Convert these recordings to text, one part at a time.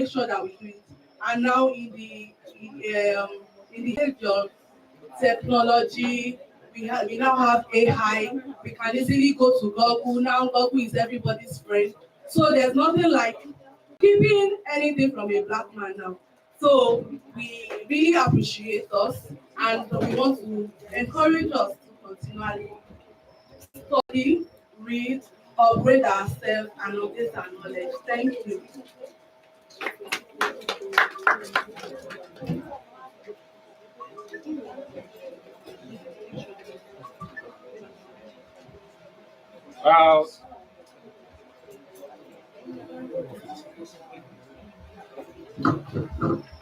make sure that we do it. And now in the age of technology, we now have AI. We can easily go to Google. Now Google is everybody's friend. So there's nothing like keeping anything from a black man now. So we really appreciate us and we want to encourage us to continually study, read, upgrade ourselves and update our knowledge. Thank you. Well,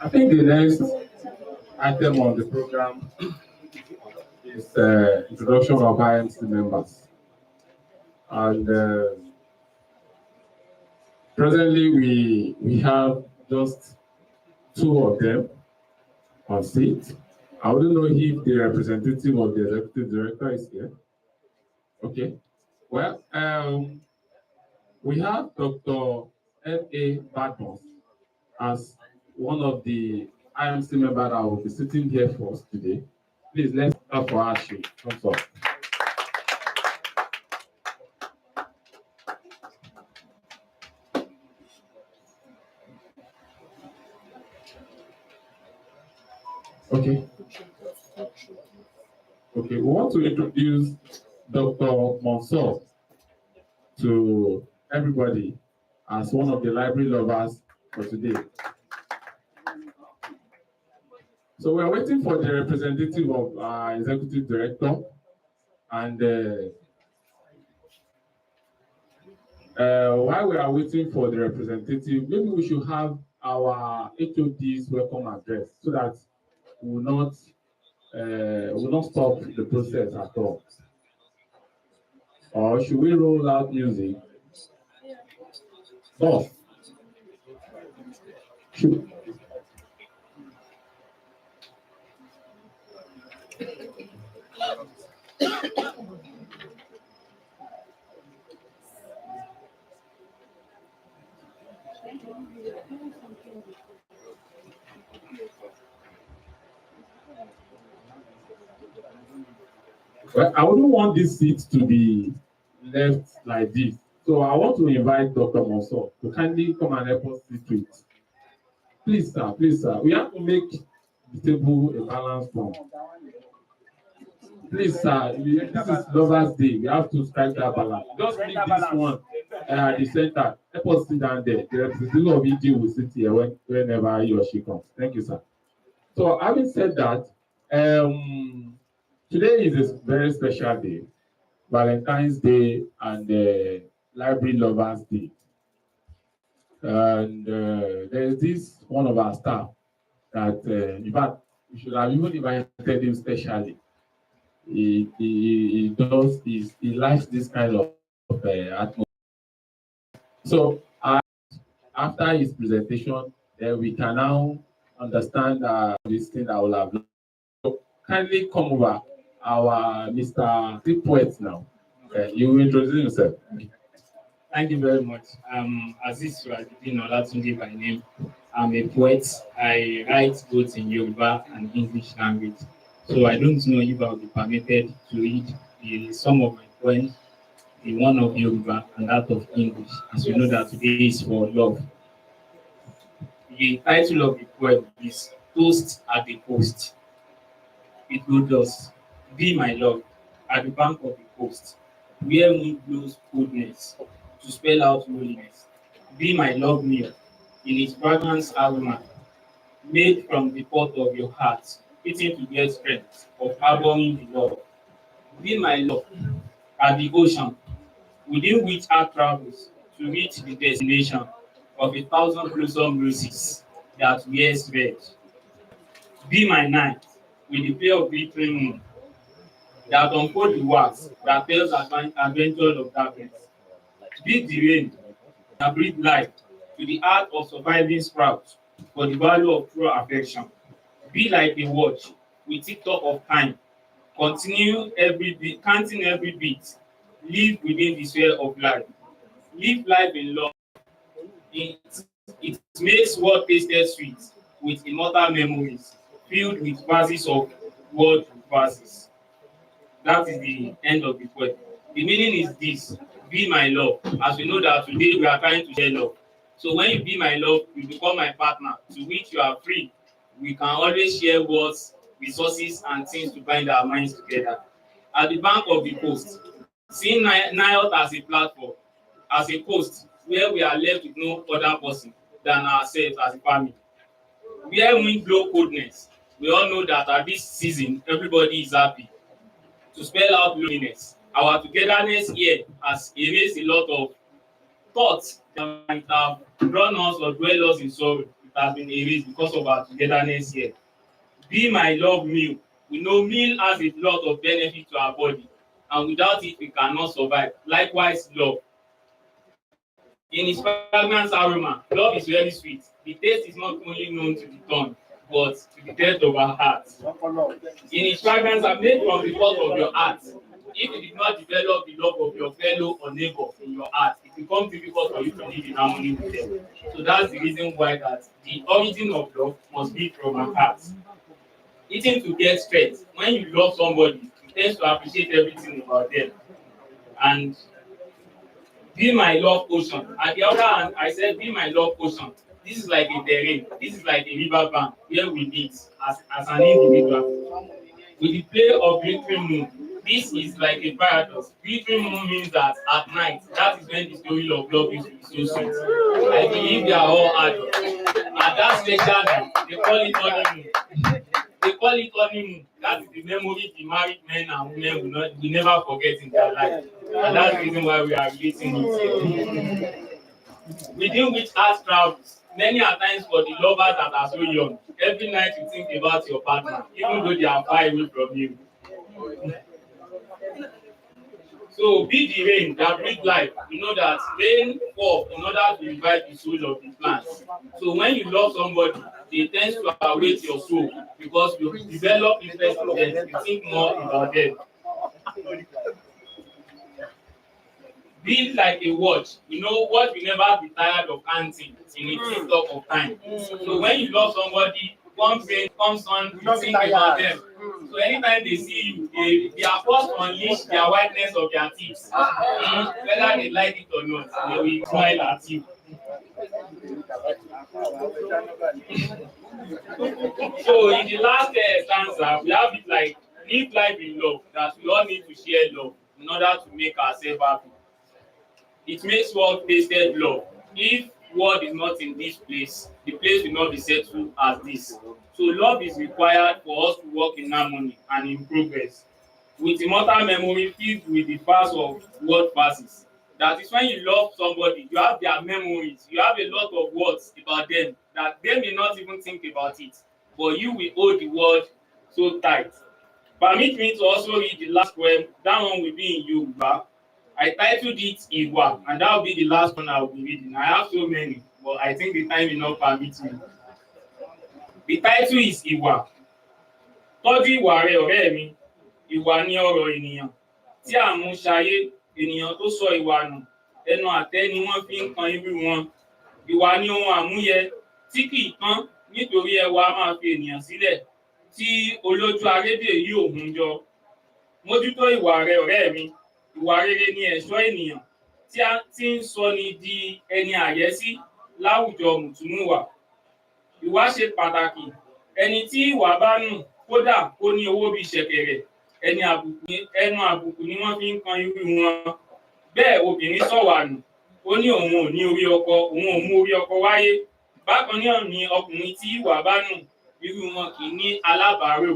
I think the next item on the program is introduction of IMC members. And presently we have just two of them on seat. I wouldn't know if the representative of the executive director is here. Okay. Well, we have Dr. F.A. Badmus as one of the IMC members that will be sitting here for us today. Please, let's start for Ashley. Come on. Okay. Okay, we want to introduce Dr. Mansour to everybody as one of the library lovers for today. So we are waiting for the representative of our executive director, and while we are waiting for the representative, maybe we should have our HOD's welcome address so that we will not stop the process at all. Or should we roll out music? Boss. Should. Well, I wouldn't want this seat to be left like this. So I want to invite Dr. Mansour to kindly come and help us sit to it. Please, sir, please, sir. We have to make the table a balanced one. Please, sir, this is Lovers Day. We have to strike that balance. Just leave this one at the center. Help us sit down there. The representative of EG will sit here whenever he or she comes. Thank you, sir. So having said that, today is a very special day, Valentine's Day and Library Lovers Day. And there's this one of our staff that, in fact, we should have even invited him specially. He likes this kind of atmosphere. So after his presentation, we can now understand this thing that will have. So kindly come over, our Mr. The Poet now. You will introduce yourself. Thank you very much. Aziz Radidin Olatunde by name. I'm a poet. I write both in Yoruba and English language. So I don't know if I'll be permitted to read some of my poems, the one of Yoruba and that of English, as you know that today is for love. The title of the poem is Toast at the Coast. It goes thus: Be my love at the bank of the coast, where wind blows coldness to spell out loneliness. Be my love meal in its fragrance aroma, made from the pot of your heart, eating to get strength of harboring the love. Be my love at the ocean, within which our travels to reach the destination of 1,000 blossom roses that wears red. Be my night with the play of glittering moon that unfold the wax that tells adventure of darkness. Be the rain that breathe life to the art of surviving sprouts for the value of true affection. Be like a watch with tick-tock of time, continue every beat, counting every beat, live within the sphere of life. Live life in love, in it makes what tasted sweet with immortal memories, filled with verses of word verses. That is the end of the poem. The meaning is this: be my love. As we know that today we are trying to share love. So when you be my love, you become my partner, to which you are free. We can always share words, resources, and things to bind our minds together. At the bank of the coast, seeing Nihort as a platform, as a coast where we are left with no other person than ourselves as a family. Where wind blow coldness, we all know that at this season everybody is happy. To spell out loneliness, our togetherness here has erased a lot of thoughts that might have drawn us or dwell us in sorrow. It has been erased because of our togetherness here. Be my love meal. We know meal has a lot of benefit to our body, and without it we cannot survive. Likewise, love. In its fragrance aroma, love is very sweet. The taste is not only known to the tongue, but to the depth of our heart. In its fragrance are made from the thought of your heart. If you did not develop the love of your fellow or neighbor in your heart, it becomes difficult for you to live in harmony with them. So that's the reason why that the origin of love must be from our heart. Eating to get strength. When you love somebody, you tend to appreciate everything about them. And be my love ocean. At the other hand, I said be my love ocean. This is like a terrain. This is like a river bank where we meet as an individual. With the play of glittering moon, this is like a paradox. Glittering moon means that at night, that is when the story of love is so sweet. I believe they are all adults. At that special night, they call it honeymoon. They call it honeymoon. That is the memory the married men and women will never forget in their life. And that's the reason why we are relating it here. Within which art travels, many are times for the lovers that are so young. Every night you think about your partner, even though they are far away from you. So be the rain that breathes life. You know that rain fall in order to revive the soul of the plants. So when you love somebody, they tend to await your soul because you develop interest in them, you think more about them. Be like a watch. You know, watch will never be tired of counting in a tick-tock of time. So when you love somebody, comes rain, comes sun, you think about them. So anytime they see you, they are forced to unleash their whiteness of their teeth. Whether they like it or not, they will smile at you. So in the last stanza, we have it like live life in love, that we all need to share love in order to make ourselves happy. It makes world tasted love. If word is not in this place, the place will not be settled as this. So love is required for us to work in harmony and in progress. With immortal memory filled with the verse of word verses. That is when you love somebody, you have their memories, you have a lot of words about them that they may not even think about it, but you will hold the word so tight. Permit me to also read the last poem. That one will be in Yoruba. I titled it Iwa, and that will be the last one I will be reading. I have so many, but I think the time will not permit me. The title is Iwa. Tọ́jú ìwà rẹ ọ̀rẹ́ mi, ìwà ni ọrọ̀ ènìyàn. Tí à ń mú ṣayé, ènìyàn tó sọ ìwà nù, ẹnu àtẹ́ ni wọ́n fi ń kan irú wọn. Ìwà ni ohun àmúyẹ tí kì í tán nítorí ẹwà máa fi ènìyàn sílẹ̀ tí olójú arédè yìí ò hun jọ. Mójútó ìwà rẹ ọ̀rẹ́ mi. Ìwà rere ni ẹ̀ṣọ́ ènìyàn tí ń sọ ni di ẹni àyẹ́sí láwùjọ mùtúmùwà. Ìwà ṣe pàtàkì. Ẹni tí ìwà bá nù kódà kó ní owó bíi ṣẹ̀kẹ̀rẹ̀, ẹnu àbùkù ni wọ́n fi ń kan irú wọn. Bẹ́ẹ̀ obìnrin sọ̀wà nù, ó ní òun ò ní orí ọkọ, òun ò mú orí ọkọ wáyé. Bákan náà ni ọkùnrin tí ìwà bá nù, irú wọn kì í ní alábàárò.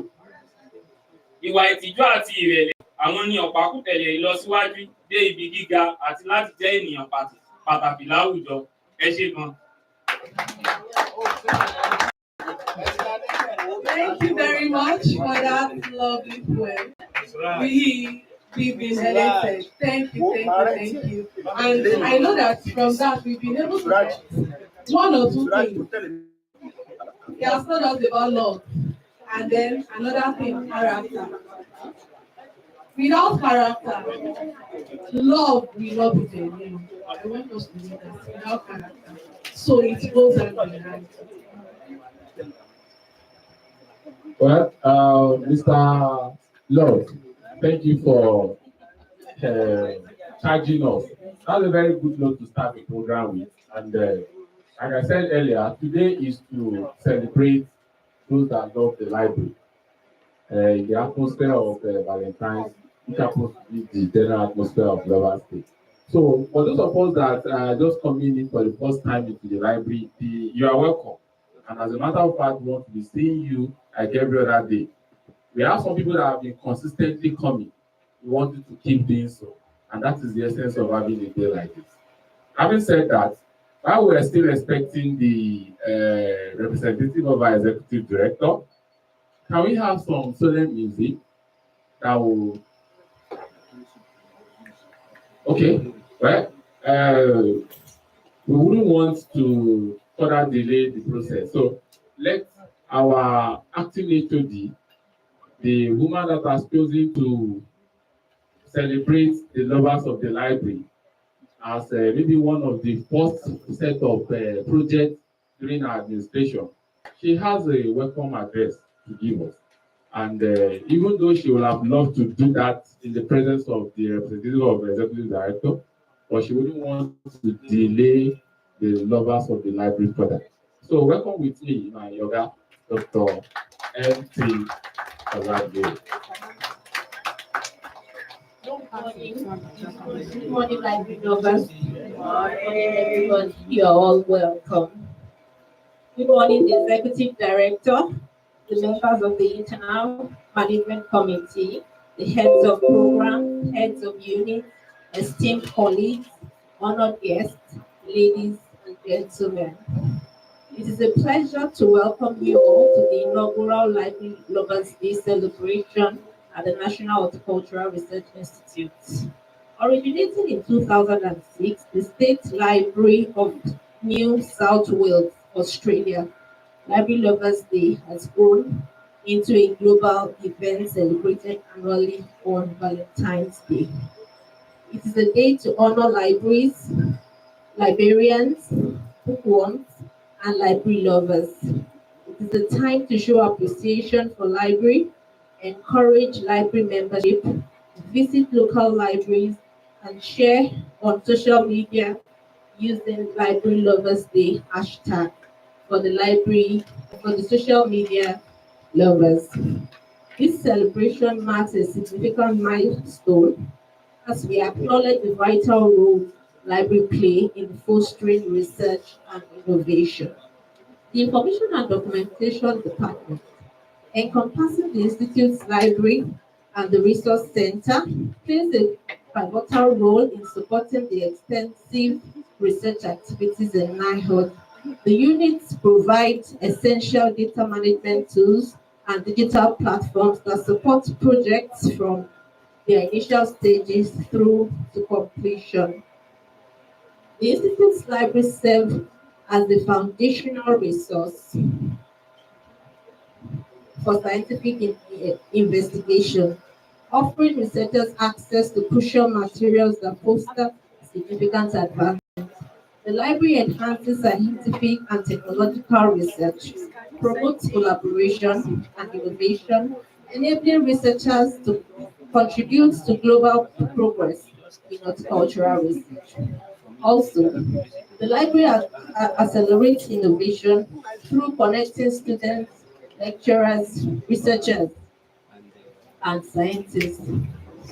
Ìwà ìtìjú àti ìrẹ̀lẹ̀, àwọn ni ọ̀pákùtẹ̀lẹ̀ ìlọsíwájú dé ibi gíga àti láti jẹ́ ènìyàn pàtàkì láwùjọ. Ẹ ṣé gan. Thank you very much for that lovely poem. We've been elated. Thank you. And I know that from that we've been able to get one or two things. He has told us about love, and then another thing thereafter. Without character, love will not be genuine. I want us to know that without character. So it goes hand in hand. Well, Mr. Lord, thank you for uh, charging us. That's a very good note to start the program with. And like I said earlier, today is to celebrate those that love the library. In the atmosphere of Valentine's, which happens to be the general atmosphere of Lovers Day. So, for those of us that are just coming in for the first time into the library, you are welcome. And as a matter of fact, we want to be seeing you like every other day. We have some people that have been consistently coming. We want you to keep doing so. And that is the essence of having a day like this. Having said that, while we are still expecting the representative of our executive director, can we have some solemn music that will... Okay, well, we wouldn't want to further delay the process. So let our acting HOD, the woman that has chosen to celebrate the lovers of the library as maybe one of the first set of projects during our administration, she has a welcome address to give us. And even though she would have loved to do that in the presence of the representative of the executive director, but she wouldn't want to delay the lovers of the library further. So welcome with me, my yoga, Dr. M.T. Kazagbe. Good morning, library lovers. Everyone, you're all welcome. Good morning, the executive director, the members of the internal management committee, the heads of program, heads of unit, esteemed colleagues, honored guests, ladies and gentlemen. It is a pleasure to welcome you all to the inaugural Library Lovers Day celebration at the National Horticultural Research Institute. Originating in 2006, the State Library of New South Wales, Australia, Library Lovers Day has grown into a global event celebrated annually on Valentine's Day. It is a day to honor libraries, librarians, bookworms, and library lovers. It is a time to show appreciation for library, encourage library membership, visit local libraries, and share on social media using Library Lovers Day hashtag for the social media lovers. This celebration marks a significant milestone as we acknowledge the vital role library play in fostering research and innovation. The Information and Documentation Department, encompassing the Institute's library and the Resource Center, plays a pivotal role in supporting the extensive research activities in Nihort. The units provide essential data management tools and digital platforms that support projects from their initial stages through to completion. The Institute's library serves as the foundational resource for scientific investigation, offering researchers access to crucial materials that foster significant advancement. The library enhances scientific and technological research, promotes collaboration and innovation, enabling researchers to contribute to global progress in horticultural research. Also, the library accelerates innovation through connecting students, lecturers, researchers, and scientists.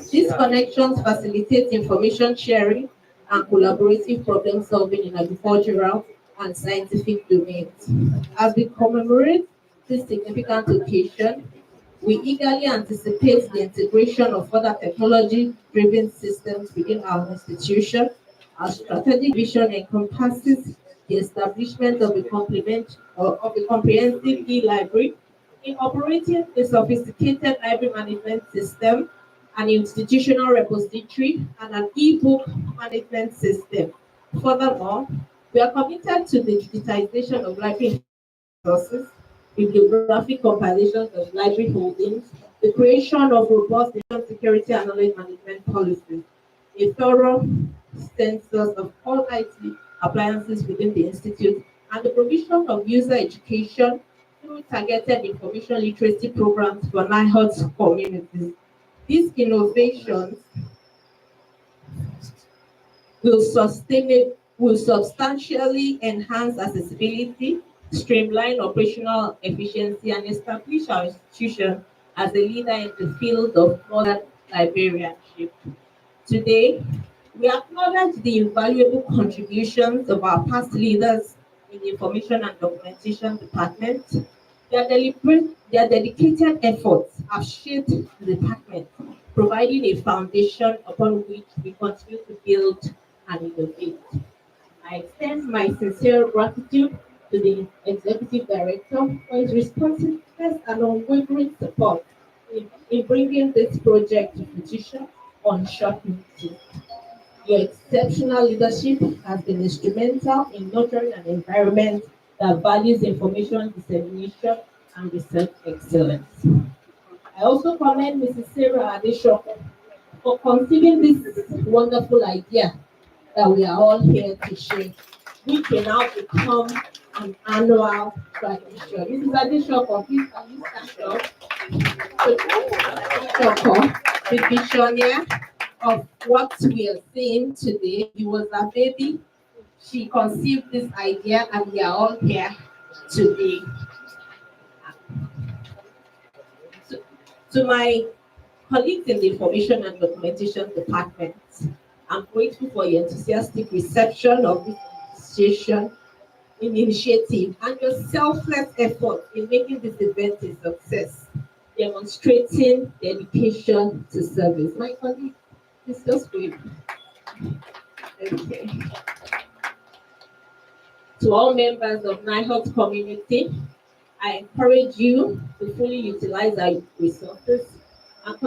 These connections facilitate information sharing and collaborative problem solving in agricultural and scientific domains. As we commemorate this significant occasion, we eagerly anticipate the integration of other technology-driven systems within our institution. Our strategic vision encompasses the establishment of a comprehensive e-library, incorporating a sophisticated library management system, an institutional repository, and an e-book management system. Furthermore, we are committed to the digitization of library resources, bibliographic compilations of library holdings, the creation of robust data security and knowledge management policies, a thorough census of all IT appliances within the institute, and the provision of user education through targeted information literacy programs for Nihort communities. These innovations will substantially enhance accessibility, streamline operational efficiency, and establish our institution as a leader in the field of modern librarianship. Today, we acknowledge the invaluable contributions of our past leaders in the Information and Documentation Department. Their dedicated efforts have shaped the department, providing a foundation upon which we continue to build and innovate. I extend my sincere gratitude to the Executive Director for his responsiveness and unwavering support in bringing this project to fruition on short notice. Your exceptional leadership has been instrumental in nurturing an environment that values information dissemination and research excellence. I also commend Mrs. Sarah Adeshoko for conceiving this wonderful idea that we are all here to share, which will now become an annual tradition. Mrs. Adeshoko, please can you stand up? Adeshoko, the visionary of what we are seeing today. He was a baby. She conceived this idea, and we are all here today. To my colleagues in the Information and Documentation Department, I'm grateful for your enthusiastic reception of this initiative and your selfless effort in making this event a success, demonstrating dedication to service. My colleague, please just wait. Okay. To all members of Nihort community, I encourage you to fully utilize our resources and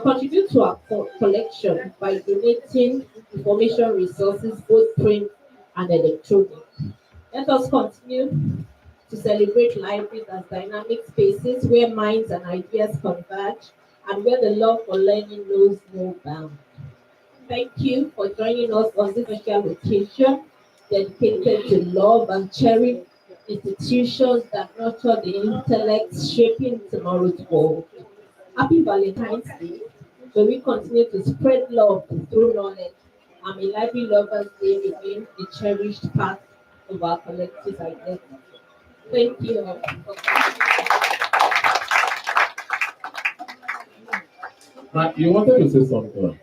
contribute to our collection by donating information resources, both print and electronic. Let us continue to celebrate libraries as dynamic spaces where minds and ideas converge and where the love for learning knows no bounds. Thank you for joining us on this special occasion dedicated to love and cherish institutions that nurture the intellect shaping tomorrow's world. Happy Valentine's Day, where we continue to spread love through knowledge, and may Library Lovers Day remain a cherished part of our collective identity. Thank you all. You wanted to say something?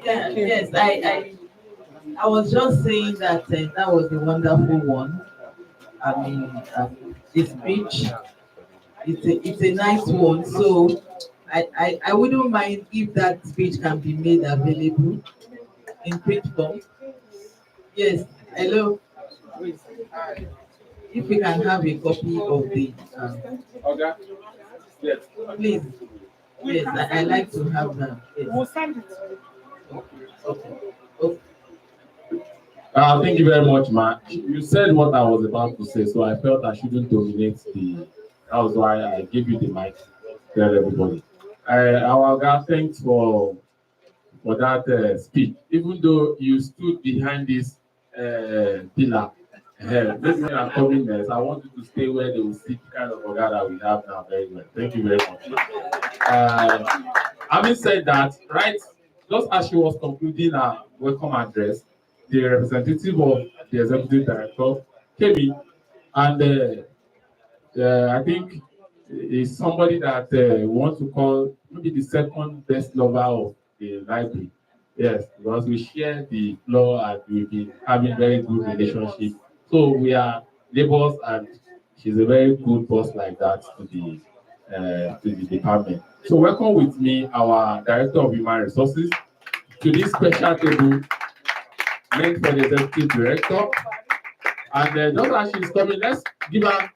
Yeah, yes, I was just saying that that was a wonderful one. I mean, the speech, it's a nice one. So I wouldn't mind if that speech can be made available in print form. Yes, hello. If we can have a copy of the, Okay. Yes. please. Yes, I like to have that. Yes. Okay. Okay. Thank you very much, Ma. You said what I was about to say, so I felt I shouldn't dominate the. That was why I gave you the mic. Tell everybody. Our God, thanks for that speech. Even though you stood behind this pillar, maybe when I'm coming next, I want you to stay where they will see the kind of organ that we have now. Very well. Thank you very much. Having said that, right, just as she was concluding her welcome address, the representative of the executive director came in, and I think is somebody that we want to call maybe the second best lover of the library. Yes, because we share the floor and we've been having very good relationship. So we are neighbors, and she's a very good boss like that to the department. So welcome with me our Director of Human Resources to this special table meant for the Executive Director. And just as she's coming, let's give her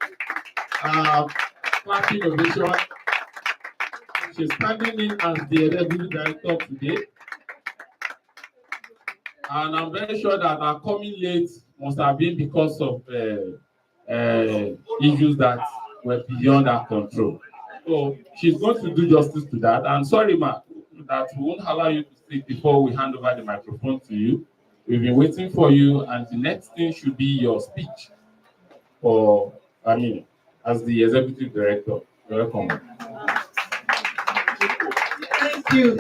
clapping ovation. She's standing in as the Executive Director today. And I'm very sure that our coming late must have been because of issues that were beyond our control. So she's going to do justice to that. And sorry, ma, that we won't allow you to speak before we hand over the microphone to you. We've been waiting for you, and the next thing should be your speech. As the executive director. Welcome. Thank you.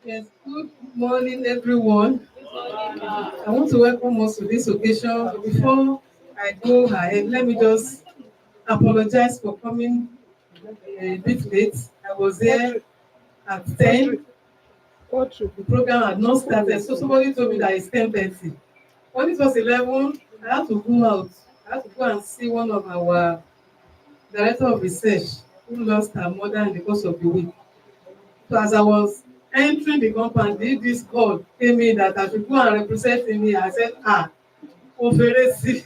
Yes, good morning, everyone. I want to welcome us to this occasion. Before I go ahead, let me just apologize for coming a bit late. I was there at 10. The program had not started, so somebody told me that it's 10:30. When it was 11, I had to go out. I had to go and see one of our director of research who lost her mother in the course of the week. So as I was entering the compound, this call came in that I should go and represent him here. I said, Oferesi.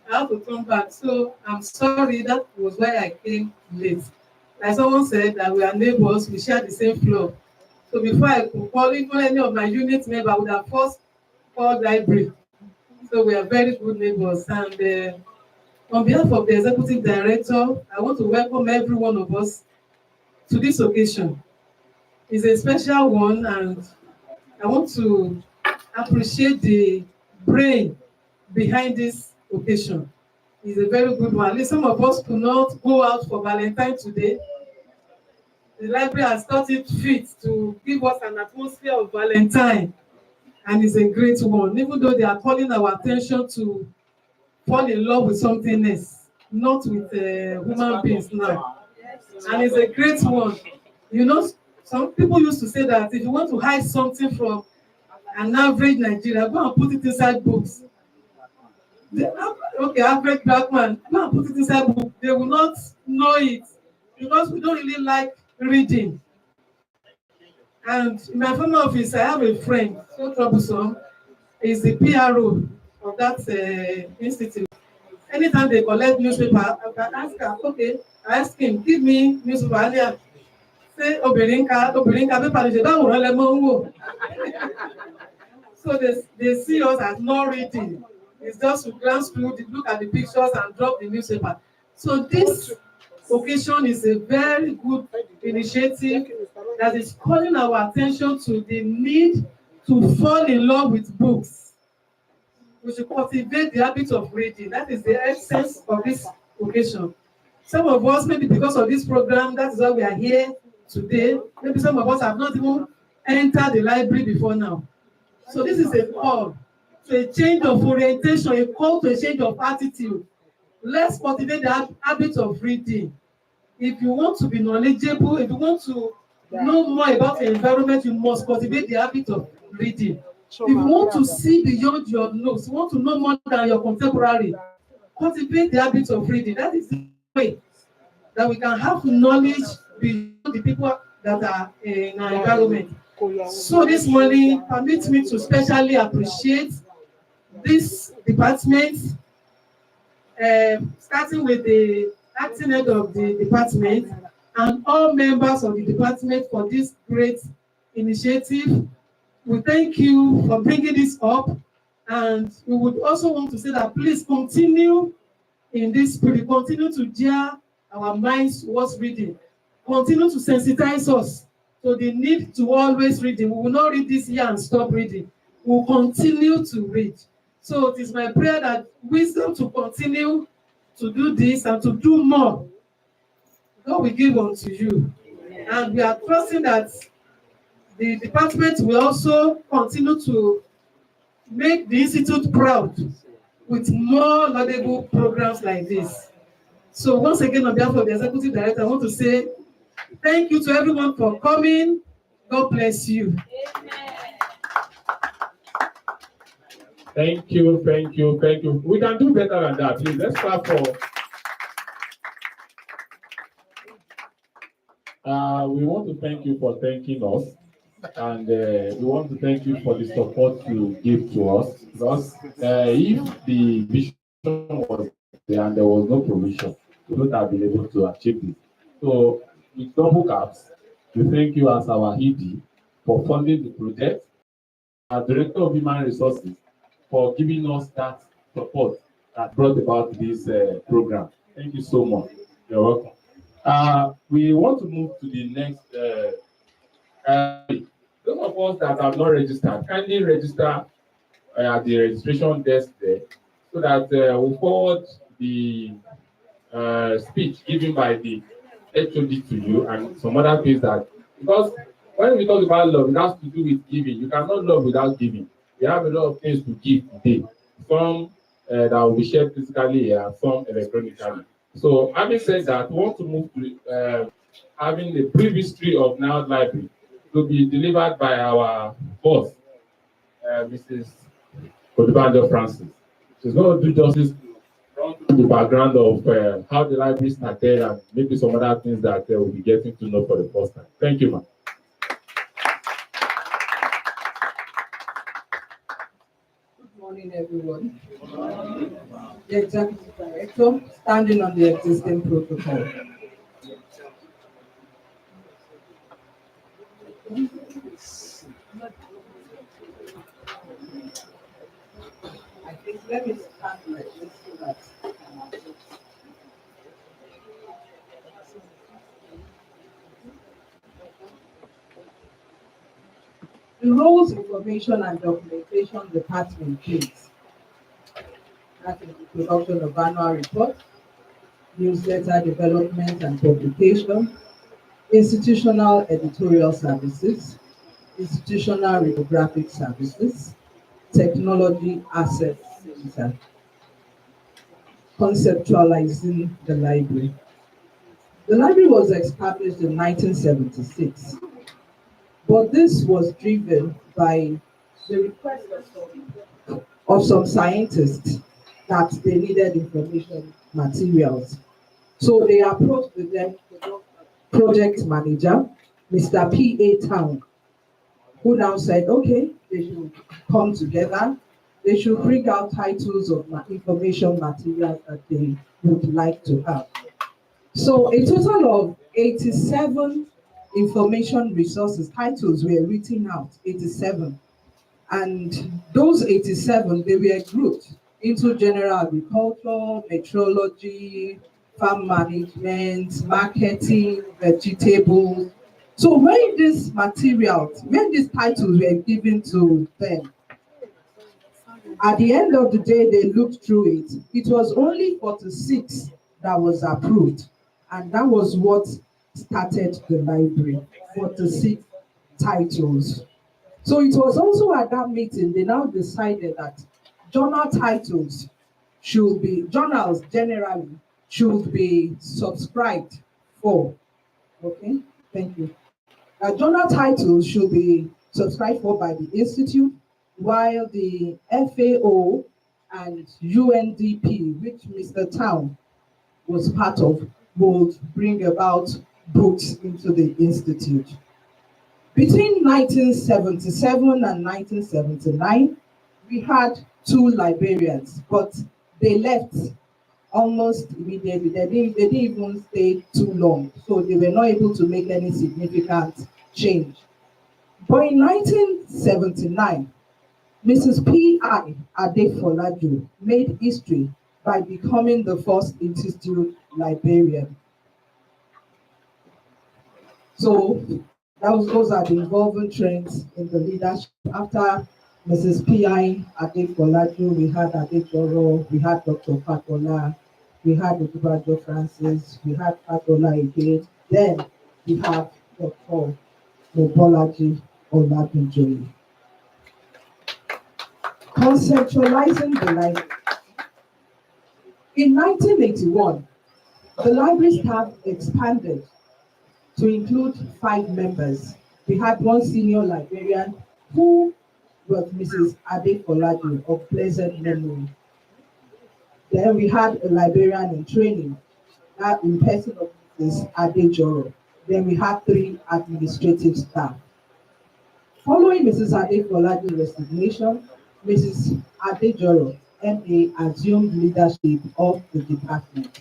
I have to come back. So I'm sorry, that was why I came late. Like someone said that we are neighbors, we share the same floor. So before I could call even any of my unit members, I would have first called Libray. So we are very good neighbors. And on behalf of the executive director, I want to welcome every one of us to this occasion. It's a special one, and I want to appreciate the brain behind this occasion. It's a very good one. At least some of us could not go out for Valentine today. The library has thought it fit to give us an atmosphere of Valentine, and it's a great one, even though they are calling our attention to fall in love with something else, not with human beings now. And it's a great one. You know, some people used to say that if you want to hide something from an average Nigerian, go and put it inside books. Okay, average black man, go and put it inside book. They will not know it because we don't really like reading. And in my former office, I have a friend, so troublesome. He's the PRO of that institute. Anytime they collect newspaper, I can ask her, okay, I ask him, give me newspaper earlier. Say, Oberinka, paper, they don't want to So they see us as not reading. It's just to glance through, look at the pictures and drop the newspaper. So this occasion is a very good initiative that is calling our attention to the need to fall in love with books. We should cultivate the habit of reading. That is the essence of this occasion. Some of us, maybe because of this program, that is why we are here today. Maybe some of us have not even entered the library before now. So this is a call to a change of orientation, a call to a change of attitude. Let's cultivate the habit of reading. If you want to be knowledgeable, if you want to know more about the environment, you must cultivate the habit of reading. If you want to see beyond your nose, you want to know more than your contemporary, cultivate the habit of reading. That is the way that we can have knowledge beyond the people that are in our environment. So this morning, permit me to specially appreciate this department, starting with the acting head of the department and all members of the department for this great initiative. We thank you for bringing this up, and we would also want to say that please continue in this spirit, continue to gear our minds towards reading, continue to sensitize us to the need to always read. We will not read this year and stop reading. We will continue to read. So it is my prayer that wisdom to continue to do this and to do more, God will give unto you. And we are trusting that the department will also continue to make the institute proud with more laudable programs like this. So once again, on behalf of the executive director, I want to say thank you to everyone for coming. God bless you. Thank you. We can do better than that. Please, let's clap for. We want to thank you for thanking us, and we want to thank you for the support you give to us. Because if the vision was there and there was no provision, we would have been able to achieve this. So, with double caps, we thank you as our ED for funding the project. Director of Human Resources, for giving us that support that brought about this program. Thank you so much. You're welcome. We want to move to the next. Those of us that have not registered, kindly register at the registration desk there, so that we'll forward the speech given by the HOD to you and some other things that, because when we talk about love, it has to do with giving. You cannot love without giving. We have a lot of things to give today. Some that will be shared physically and some electronically. So having said that, we want to move to having the brief history of Nihort Library to be delivered by our boss, Mrs. Olubanjo Francis. She's going to do justice to run through the background of how the library started and maybe some other things that we'll be getting to know for the first time. Thank you, ma'am. Good morning, everyone. The Executive Director, standing on the existing protocol. I think let me start like this so that I can adjust. The roles Information and Documentation Department plays. That is the production of annual reports, newsletter development and publication, institutional editorial services, institutional radiographic services, technology assets center, conceptualizing the library. The library was established in 1976, but this was driven by the request of some scientists that they needed information materials. So they approached the project manager, Mr. P.A. Town, who now said, okay, they should come together. They should bring out titles of information materials that they would like to have. So a total of 87 information resources titles were written out, 87. And those 87, they were grouped into general agriculture, meteorology, farm management, marketing, vegetables. So when these materials, when these titles were given to them, at the end of the day, they looked through it. It was only 46 that was approved. And that was what started the library, 46 titles. So it was also at that meeting, they now decided that journal titles should be, journals generally should be subscribed for. Okay, thank you. Journal titles should be subscribed for by the Institute, while the FAO and UNDP, which Mr. Town was part of, would bring about books into the Institute. Between 1977 and 1979, we had 2 librarians, but they left almost immediately. They didn't even stay too long, so they were not able to make any significant change. But in 1979, Mrs. P.I. Adefolaju made history by becoming the first institute librarian. So those are the evolving trends in the leadership. After Mrs. P.I. Adefolaju, we had Adejoro, we had Dr. Fatola, we had Olubanjo Francis, we had Fatola again. Then we have Dr. Mobolaji Olabinjoye. Conceptualizing the library. In 1981, the library staff expanded to include 5 members. We had 1 senior librarian who was Mrs. Adefolaju of pleasant memory. Then we had a librarian in training, that in person of Mrs. Adejoro. Then we had 3 administrative staff. Following Mrs. Adefolaju's resignation, Mrs. Adejoro, MA, assumed leadership of the department.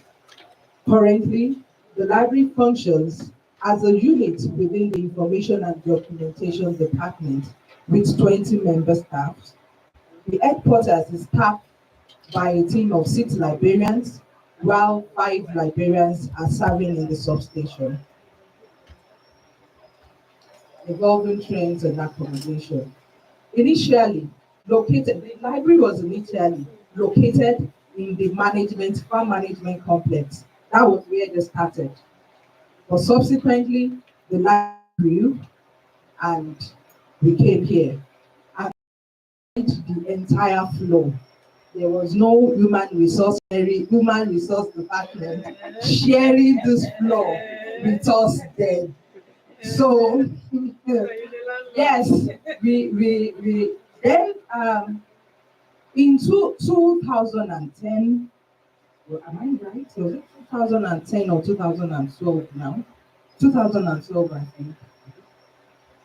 Currently, the library functions as a unit within the Information and Documentation Department with 20 member staff. The headquarters is staffed by a team of 6 librarians, while 5 librarians are serving in the substation. Evolving trends and accommodation. Initially located, the library was initially located in the farm management complex. That was where they started. But subsequently, the library grew and we came here. And the entire floor. There was no human resource department sharing this floor with us then. So yes, we then in 2010, well, am I right? Was it 2010 or 2012 now? 2012, I think.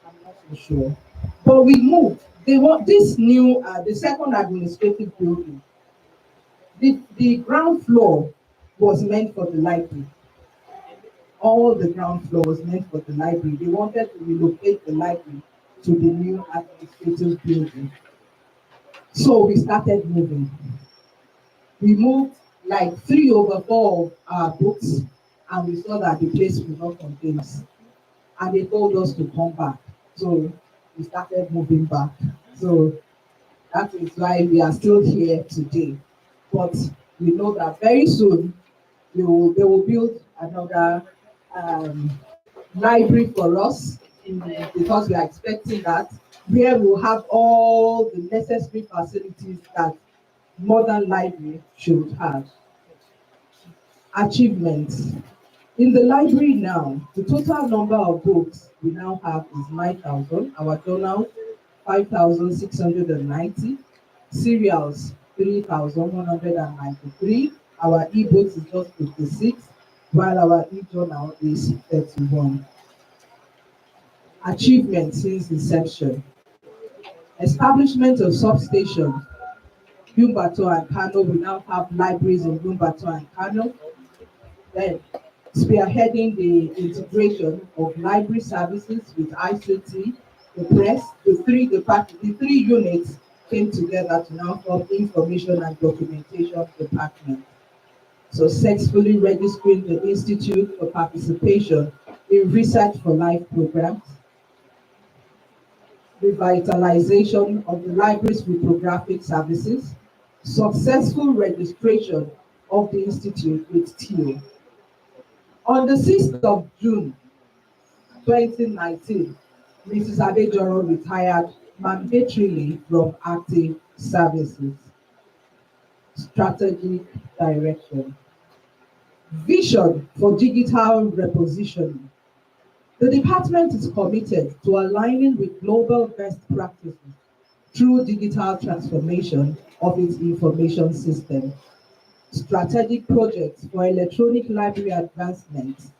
I'm not so sure. But we moved. They want this new, the second administrative building. The ground floor was meant for the library. All the ground floor was meant for the library. They wanted to relocate the library to the new administrative building. So we started moving. We moved like 3/4 of our books, and we saw that the place would not contain us. And they told us to come back. So we started moving back. So that is why we are still here today. But we know that very soon they will build another library for us because we are expecting that, where we will have all the necessary facilities that modern library should have. Achievements. In the library now, the total number of books we now have is 9,000. Our journals, 5,690. Serials, 3,193. Our e-books is just 56, while our e-journal is 31. Achievements since inception. Establishment of substations. Yumbato and Kano, we now have libraries in Yumbato and Kano. Then spearheading the integration of library services with ICT, the press, the three units came together to now form Information and Documentation Department. Successfully registering the Institute for participation in Research for Life programs. Revitalization of the library's reprographic services. Successful registration of the Institute with TIO. On the 6th of June 2019, Mrs. Adejoro retired mandatorily from active services. Strategic direction. Vision for digital repositioning. The department is committed to aligning with global best practices through digital transformation of its information system. Strategic projects for electronic library advancement.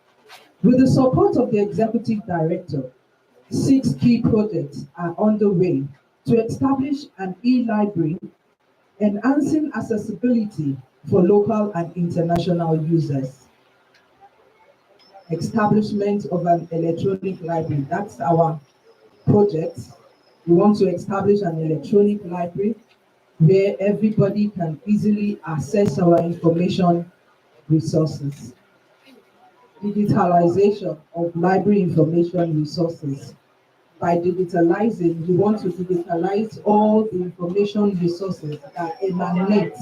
With the support of the Executive Director, 6 key projects are underway to establish an e-library, enhancing accessibility for local and international users. Establishment of an electronic library, that's our project. We want to establish an electronic library where everybody can easily access our information resources. Digitalization of library information resources. By digitalizing, we want to digitalize all the information resources that emanate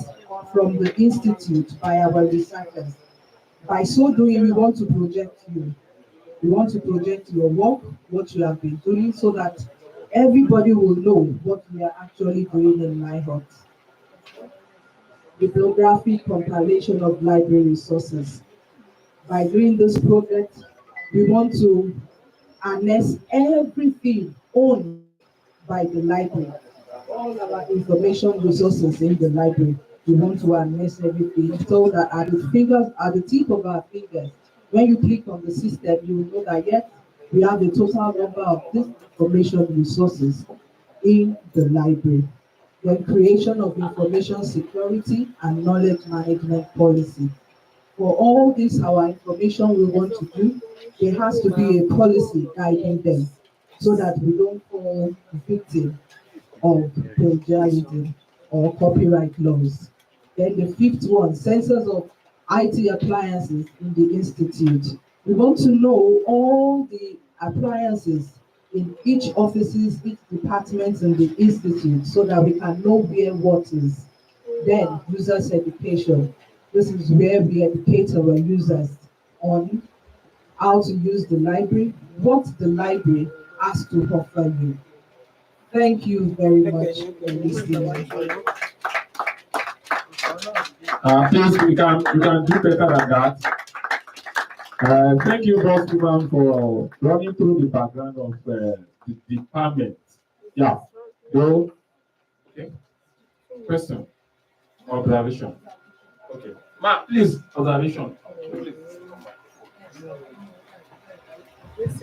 from the Institute by our researchers. By so doing, we want to project you. We want to project your work, what you have been doing, so that everybody will know what we are actually doing in Nihort. Bibliographic compilation of library resources. By doing this project, we want to harness everything owned by the library. All our information resources in the library, we want to harness everything so that at the tip of our fingers, when you click on the system, you will know that yes, we have the total number of these information resources in the library. The creation of information security and knowledge management policy. For all this, our information we want to do, there has to be a policy guiding them. so that we don't fall victim of plagiarism or copyright laws. Then the fifth one, sensors of IT appliances in the institute. We want to know all the appliances in each offices, each department in the institute, so that we can know where what is. Then users education. This is where we educate our users on how to use the library, what the library has to offer you. Thank you very much for listening. Please, we can do better than that. Thank you, Boss Woman, for running through the background of the department. Yeah. Go. Okay. Question. Observation. Okay. Ma, please, observation. Please. This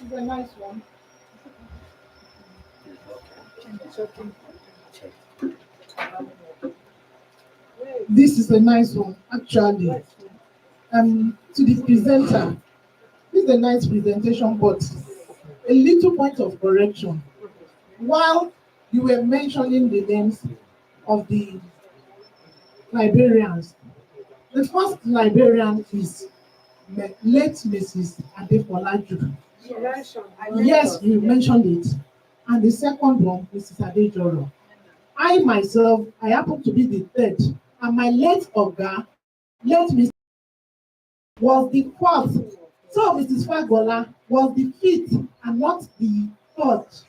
is a nice one. This is a nice one, actually. To the presenter, this is a nice presentation, but a little point of correction. While you were mentioning the names of the librarians, the first librarian is late Mrs. Adefolaju. Yes, you mentioned it. And the second one, Mrs. Adejoro. I myself, I happen to be the third. And my late Oga, late Mrs. was the fourth. So Mrs. Fagola was the fifth and not the fourth.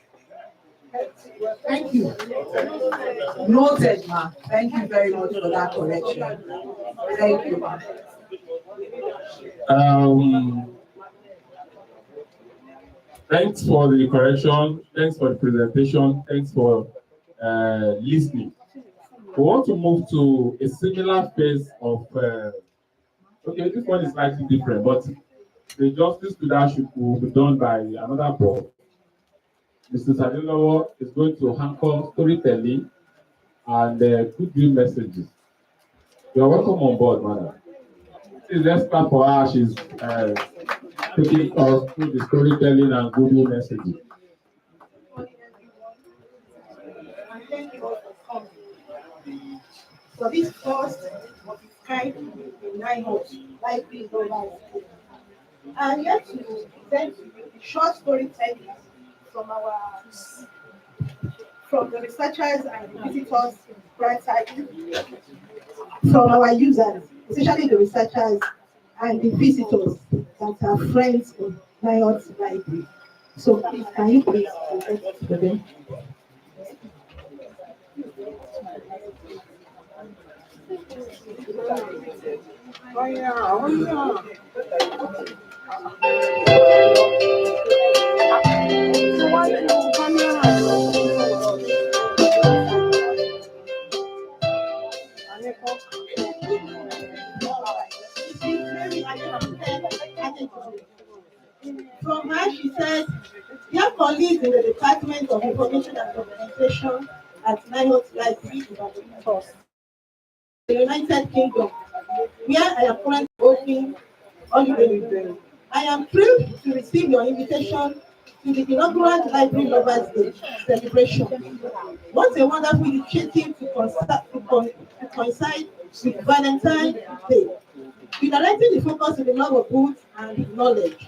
Thank you. Noted, ma. Thank you very much for that correction. Thank you, ma. Thanks for the correction. Thanks for the presentation. Thanks for listening. We want to move to a similar phase of. Okay, this one is slightly different, but the justice leadership will be done by another board. Mr. Sadilowo is going to anchor storytelling and goodwill messages. You are welcome on board, madam. Please let's clap for her. She's taking us through the storytelling and goodwill messages. Thank you all for coming. For this first of its kind in Nihort, Library Global. I'm here to present to you a short storytelling from the researchers and the visitors right side, from our users, especially the researchers and the visitors that are friends of Nihort Library. So please, can you please present it to them? From her, she said, dear colleagues in the Department of Information and Communication at Nihort Library, the United Kingdom, where I am currently working holiday. I am thrilled to receive your invitation to the inaugural Library Lovers Day celebration. What a wonderful initiative to coincide with Valentine's Day, redirecting the focus on the love of books and knowledge.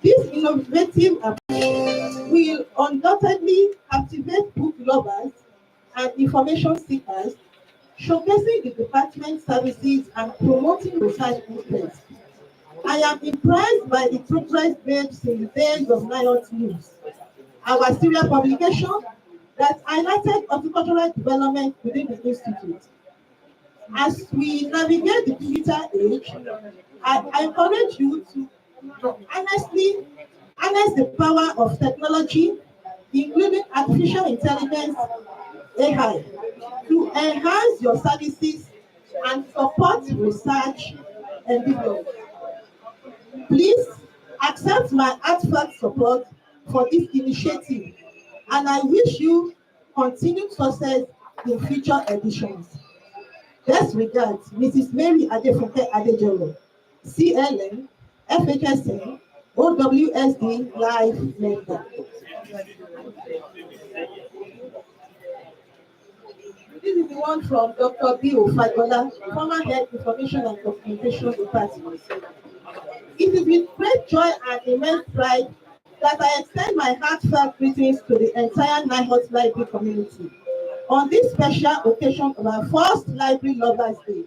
This innovative approach will undoubtedly activate book lovers and information seekers, showcasing the department's services and promoting research interests. I am impressed by the progress made since the days of Nihort News, our serial publication that highlighted horticultural development within the institute. As we navigate the digital age, I encourage you to harness the power of technology, including artificial intelligence, AI, to enhance your services and support research and development. Please accept my heartfelt support for this initiative, and I wish you continued success in future editions. Best regards, Mrs. Mary Adefunke Adejoro, CLM, FHSN, OWSD Live member. This is the one from Dr. B. Ofagola, former head information and communication department. It is with great joy and immense pride that I extend my heartfelt greetings to the entire Nihort Library community on this special occasion of our first Library Lovers Day.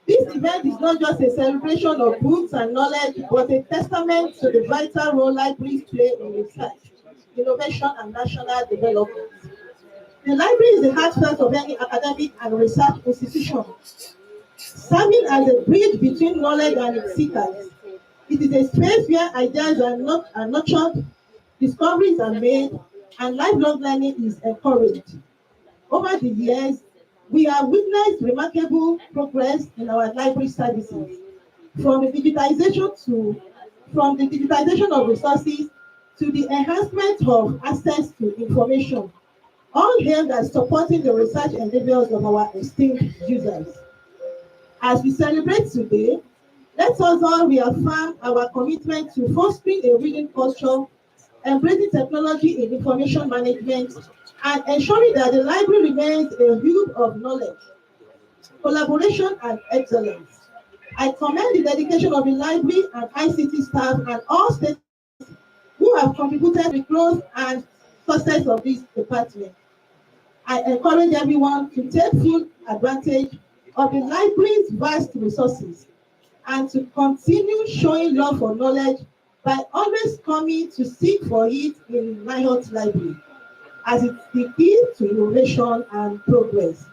This event is not just a celebration of books and knowledge, but a testament to the vital role libraries play in research, innovation, and national development. The library is the heartbeat of any academic and research institution, serving as a bridge between knowledge and its seekers. It is a space where ideas are nurtured, discoveries are made, and lifelong learning is encouraged. Over the years, we have witnessed remarkable progress in our library services, from the digitization of resources to the enhancement of access to information, all aimed at supporting the research endeavors of our esteemed users. As we celebrate today, let us all reaffirm our commitment to fostering a reading culture, embracing technology in information management, and ensuring that the library remains a hub of knowledge, collaboration, and excellence. I commend the dedication of the library and ICT staff and all stakeholders who have contributed to the growth and success of this department. I encourage everyone to take full advantage of the library's vast resources and to continue showing love for knowledge by always coming to seek for it in Nihort Library, as it's the key to innovation and progress.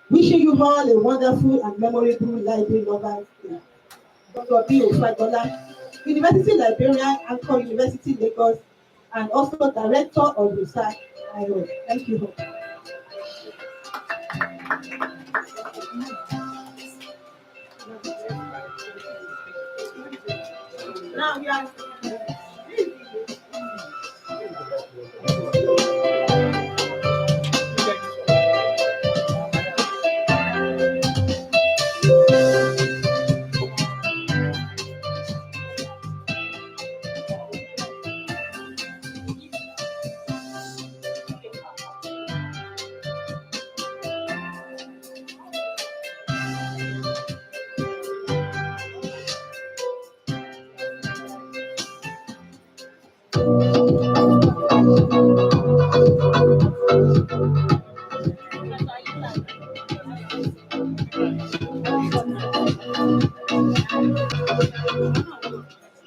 Wishing you all a wonderful and memorable Library Lovers Day. Dr. B. Ofagola, University Librarian, Anchor University, Lagos, and also Director of Research, Nihort. Thank you. Now we are.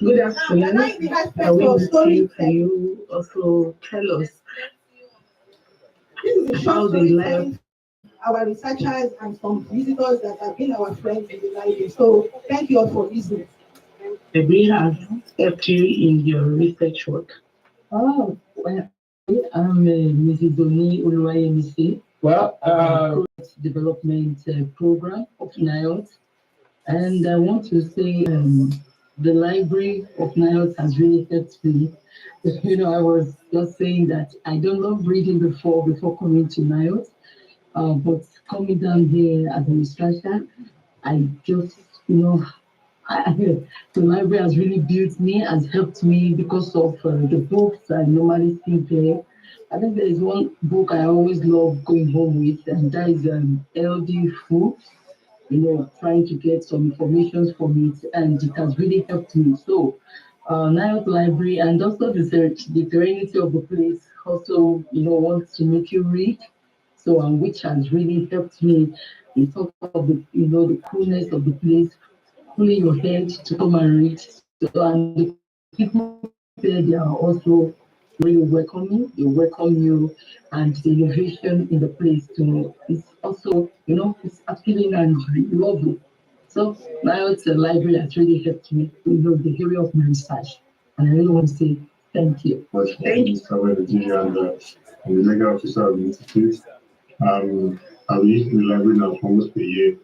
Good afternoon. I will can you also tell us how the life Our researchers and some visitors that have been our friends in the library. So thank you all for listening. library has helped you in your research work? Oh, well, I'm Mrs. Doni Oluwayemisi, Well, development program of Nihort, and I want to say the library of Nihort has really helped me. You know, I was just saying that I don't love reading before coming to Nihort, but coming down here as a researcher, I just, you know, the library has really built me, has helped me because of the books I normally see there. I think there is one book I always love going home with, and that is LD Food. You know, trying to get some information from it, and it has really helped me. So, Nihort Library and also the serenity of the place also, you know, wants to make you read. So, which has really helped me in sort of the, you know, the coolness of the place, cooling your head to come and read. So, and the people there, they are also really welcoming. They welcome you, and the innovation in the place too is also, you know, it's appealing and lovely. So now it's a library that's really helped me, you know, the area of my research, and I really want to say thank you. thank you, Samuel, the junior and the legal officer of the institute. I've been in the library now for almost a year,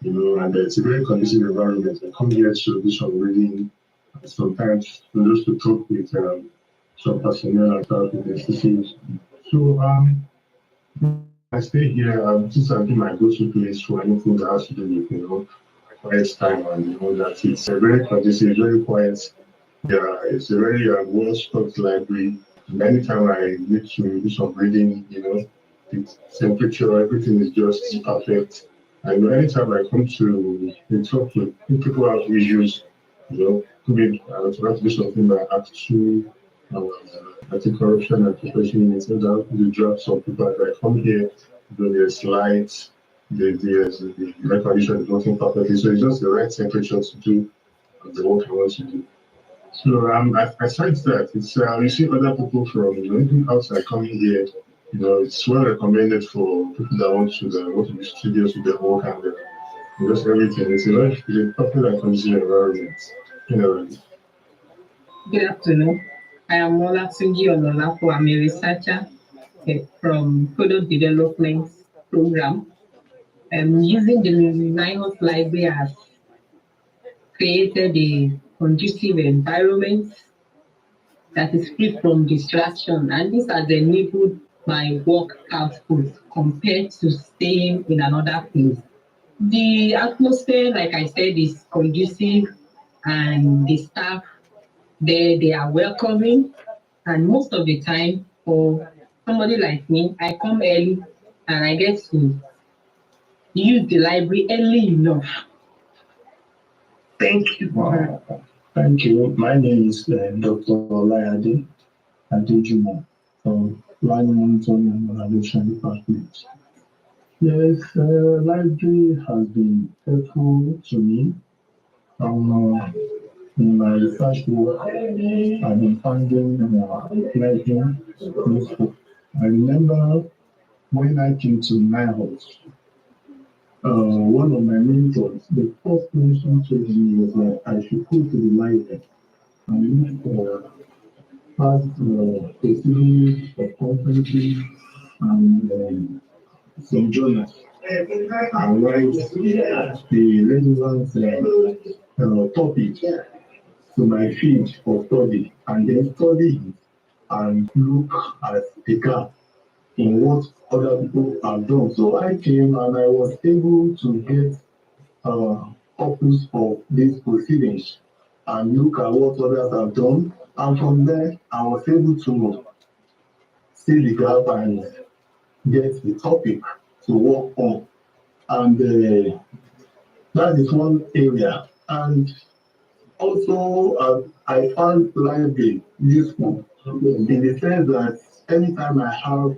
you know, and it's a very conducive environment. I come here to do some reading, sometimes just to talk with some personnel and staff in the institute. So I stay here. This has been my go-to place for anything that has to do with, you know, quiet time, and you know that it's a very conducive, very quiet. Yeah, it's a very well-stocked library. And anytime I need to do some reading, you know, the temperature, everything is just perfect. And anytime I come to talk to people who have issues, you know, maybe I want to do something by Act 2, anti-corruption and professional instead of the draft some people as I come here, there's slides, the recognition is working perfectly. So it's just the right temperature to do the work I want to do. So aside that, it's you see other people from even outside coming here. You know, it's well recommended for people that want to be studious with their work and just everything. It's a popular consumer environment. You know. Good afternoon. I am Mola Sungi Ololapo. I'm a researcher from Product Development Program. Using the Nihort Library has created a conducive environment that is free from distraction, and this has enabled my work output compared to staying in another place. The atmosphere, like I said, is conducive, and the staff there, they are welcoming, and most of the time for somebody like me, I come early and I get to use the library early enough. Thank you. Wow. Thank you. My name is Dr. Olayade Adejumo from Line Monitoring and Evaluation Department. Yes, library has been helpful to me. In my research work, I've been finding library useful. I remember when I came to Nihort, one of my mentors, the first person told me was that I should go to the library and look for past a series of conferences and some journals and write the relevant topic to my field for study and then study it and look at the gap in what other people have done. So I came and I was able to get copies of these proceedings and look at what others have done. And from there, I was able to see the gap and get the topic to work on. And that is one area. And also, I found library useful in the sense that anytime I have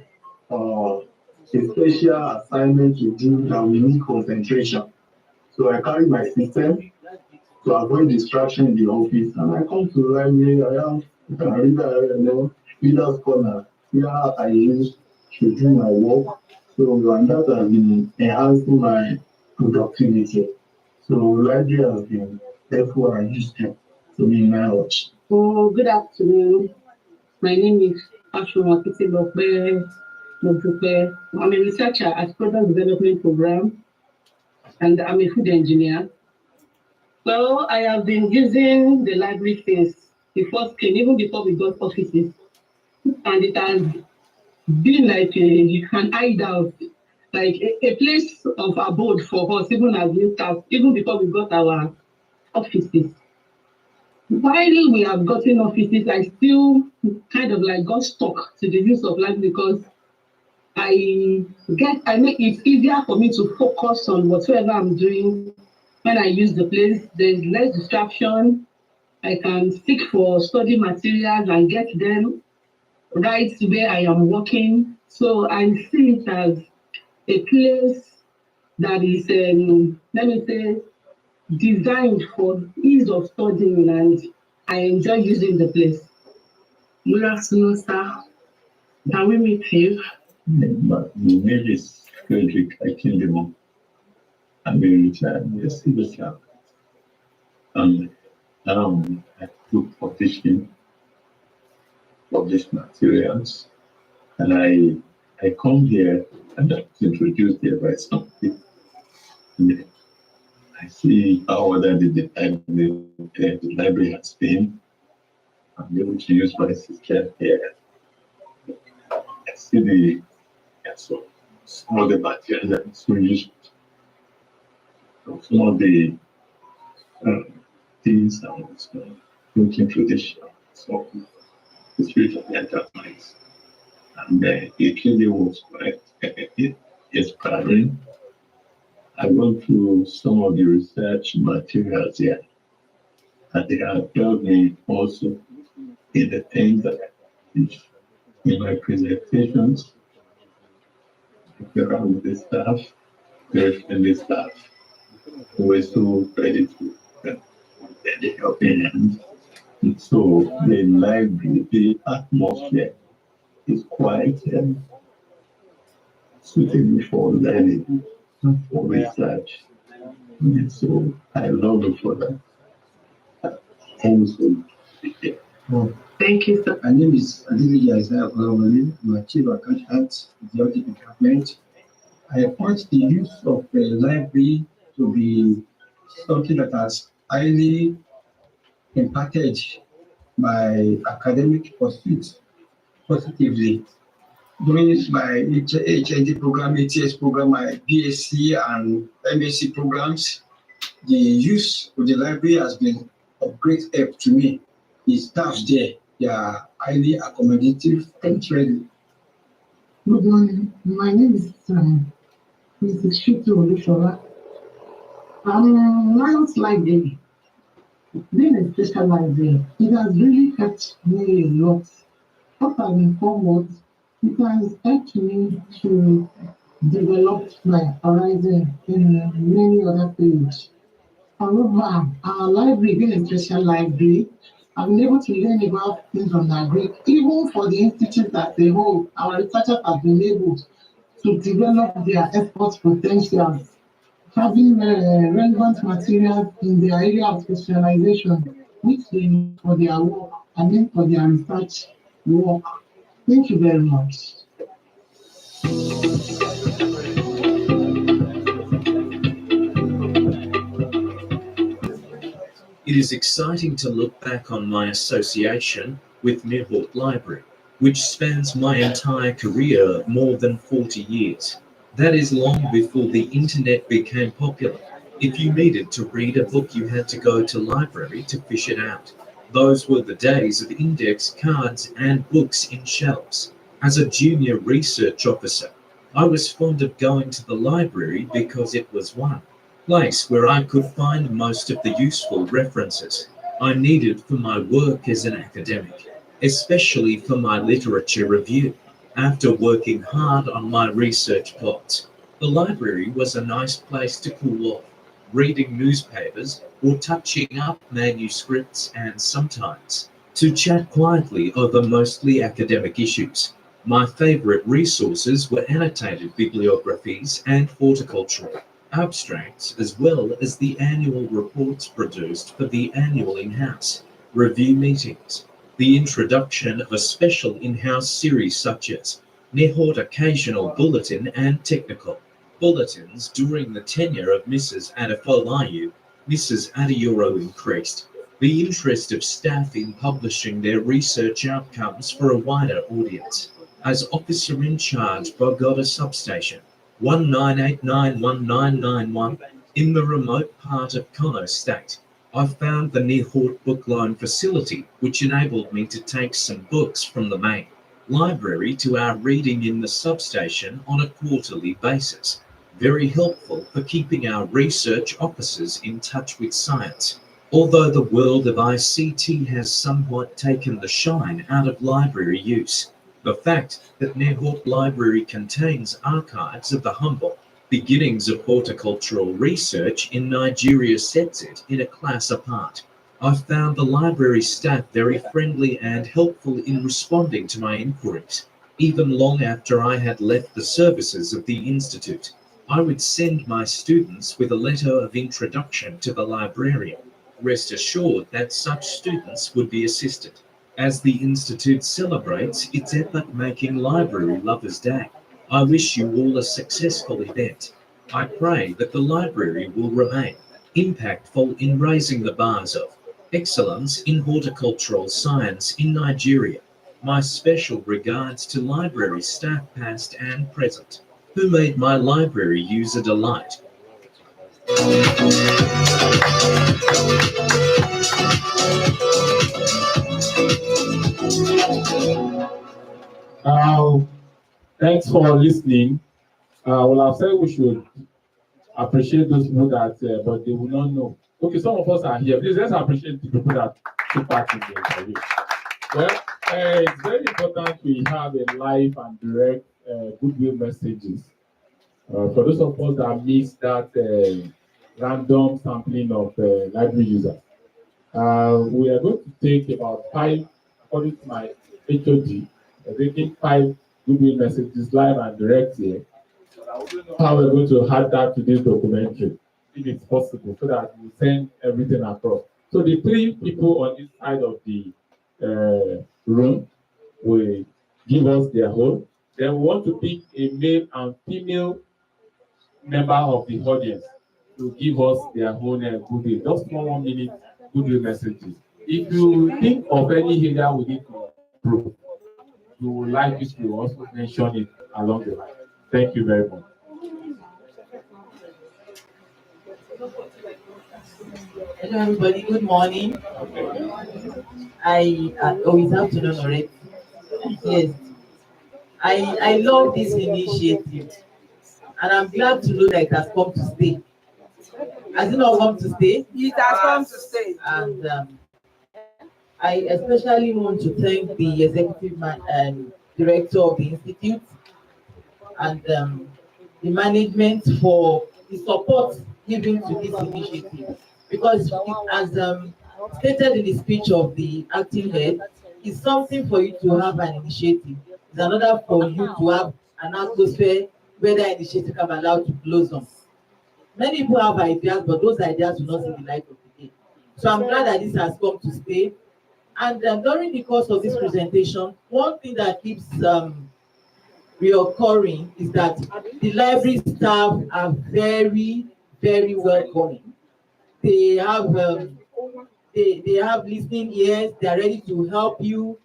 a special assignment to do that we need concentration, so I carry my system to avoid distraction in the office, and I come to the library. I have reader's corner where I use to do my work. So, and that has been enhancing my productivity. So, library has been helpful and useful to me now. Oh, good afternoon. My name is Ashwin Wakiti Modupe. I'm a researcher at Product Development Program, and I'm a food engineer. So I have been using the library since the first came, even before we got offices, and it has been like an hideout, like a place of abode for us, even as new staff, even before we got our offices. While we have gotten offices, I still kind of like got stuck to the use of library because I make it easier for me to focus on whatever I'm doing when I use the place. There's less distraction. I can seek for study materials and get them right where I am working. So I see it as a place that is, let me say, designed for ease of studying, and I enjoy using the place. Good afternoon, sir. Can we meet you? My name is Frederick Akindemo. I'm a retired civil servant. And now I look for teaching of these materials. And I come here and I introduce the advice of people. I see how other the library has been. I'm able to use my system here. I see some of the materials that is so useful. Some of the things and looking through the shelves of the spiritual enterprise. And it really was quite inspiring. I went through some of the research materials here, and they have helped me also in the things that I teach in my presentations. Around with the staff, very friendly staff, who were so ready to lend their opinions. And so the library, the atmosphere is quite suitable for learning, for research. And so I love it for that. Also, yeah. Thank you, sir. My name is Adili Isaiah Olawale. I'm a chief accountant in the audit department. I appoint the use of the library to be something that has highly impacted my academic pursuits positively. During my HND program, ATS program, my BSc and MSc programs, the use of the library has been of great help to me. The staff there, they are highly accommodative and friendly. Good morning. My name is Mrs. Shutu Olushola. Lions Library, being a special library, it has really helped me a lot. What I've been forward, it has helped me to develop my horizon in many other fields. However, our library, being a special library, I've been able to learn about things from the Greek. Even for the institute as a whole, our researchers have been able to develop their export potentials, having relevant materials in their area of specialization, which they need for their work and then for their research work. Thank you very much. It is exciting to look back on my association with Nihort Library, which spans my entire career of more than 40 years. That is long before the internet became popular. If you needed to read a book, you had to go to library to fish it out. Those were the days of index cards and books in shelves. As a junior research officer, I was fond of going to the library because it was one place where I could find most of the useful references I needed for my work as an academic, especially for my literature review. After working hard on my research plots, the library was a nice place to cool off, reading newspapers or touching up manuscripts, and sometimes to chat quietly over mostly academic issues. My favorite resources were annotated bibliographies and horticultural abstracts, as well as the annual reports produced for the annual in-house review meetings. The introduction of a special in-house series such as Nihort Occasional Bulletin and Technical Bulletins during the tenure of Mrs. Adefolayu, Mrs. Adioro increased the interest of staff in publishing their research outcomes for a wider audience. As officer in charge, Bogota Substation, 19891991, in the remote part of Kono State, I found the Nihort book loan facility, which enabled me to take some books from the main library to our reading in the substation on a quarterly basis. Very helpful for keeping our research officers in touch with science. Although the world of ICT has somewhat taken the shine out of library use, the fact that Nihort Library contains archives of the humble beginnings of horticultural research in Nigeria sets it in a class apart. I found the library staff very friendly and helpful in responding to my inquiries. Even long after I had left the services of the Institute, I would send my students with a letter of introduction to the librarian. Rest assured that such students would be assisted. As the Institute celebrates its epoch-making Library Lovers' Day, I wish you all a successful event. I pray that the library will remain impactful in raising the bars of excellence in horticultural science in Nigeria. My special regards to library staff past and present, who made my library use a delight. Thanks for listening. Well, I've said we should appreciate those people that, but they will not know. Okay, some of us are here. Please let's appreciate the people that took part in the interview. Well, it's very important we have a live and direct goodwill messages. For those of us that missed that random sampling of library users, we are going to take about 5, according to my HOD, taking 5 goodwill messages live and direct here. How we're going to add that to this documentary, if it's possible, so that we send everything across. So the 3 people on this side of the room will give us their own. Then we want to pick a male and female member of the audience to give us their own goodwill. Just 1 minute goodwill messages. If you think of any area we need to improve, you would like us to also mention it along the line. Thank you very much. Hello, everybody. Good morning. It's afternoon already. Yes. I love this initiative, and I'm glad to know that it has come to stay. Has it not come to stay? It has come to stay. And I especially want to thank the executive director of the institute and the management for the support given to this initiative, because as stated in the speech of the acting head, it's something for you to have an initiative. It's another for you to have an atmosphere where that initiative can be allowed to blossom. Many people have ideas, but those ideas will not see the light of the day. So I'm glad that this has come to stay. And during the course of this presentation, one thing that keeps reoccurring is that the library staff are very, very welcoming. They have they have listening ears. They are ready to help you.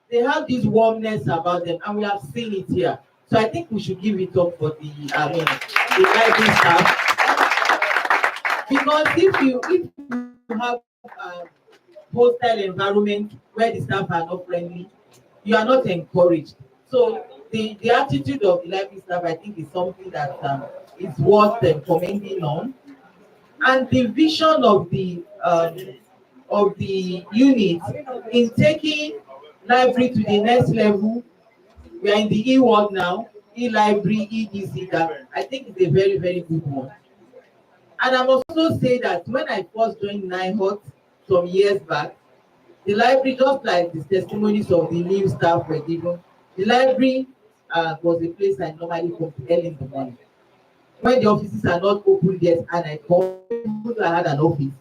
They have this warmness about them, and we have seen it here. So I think we should give it up for the library staff, because if you have a hostile environment where the staff are not friendly, you are not encouraged. So the attitude of the library staff, I think, is something that is worth commending on. And the vision of the unit in taking library to the next level. We are in the e-world now, e-library, e-DC, that I think is a very, very good one. And I must also say that when I first joined Nihort some years back, the library, just like the testimonies of the new staff were given, the library was a place I normally come to early in the morning. When the offices are not open yet, and I come, I had an office,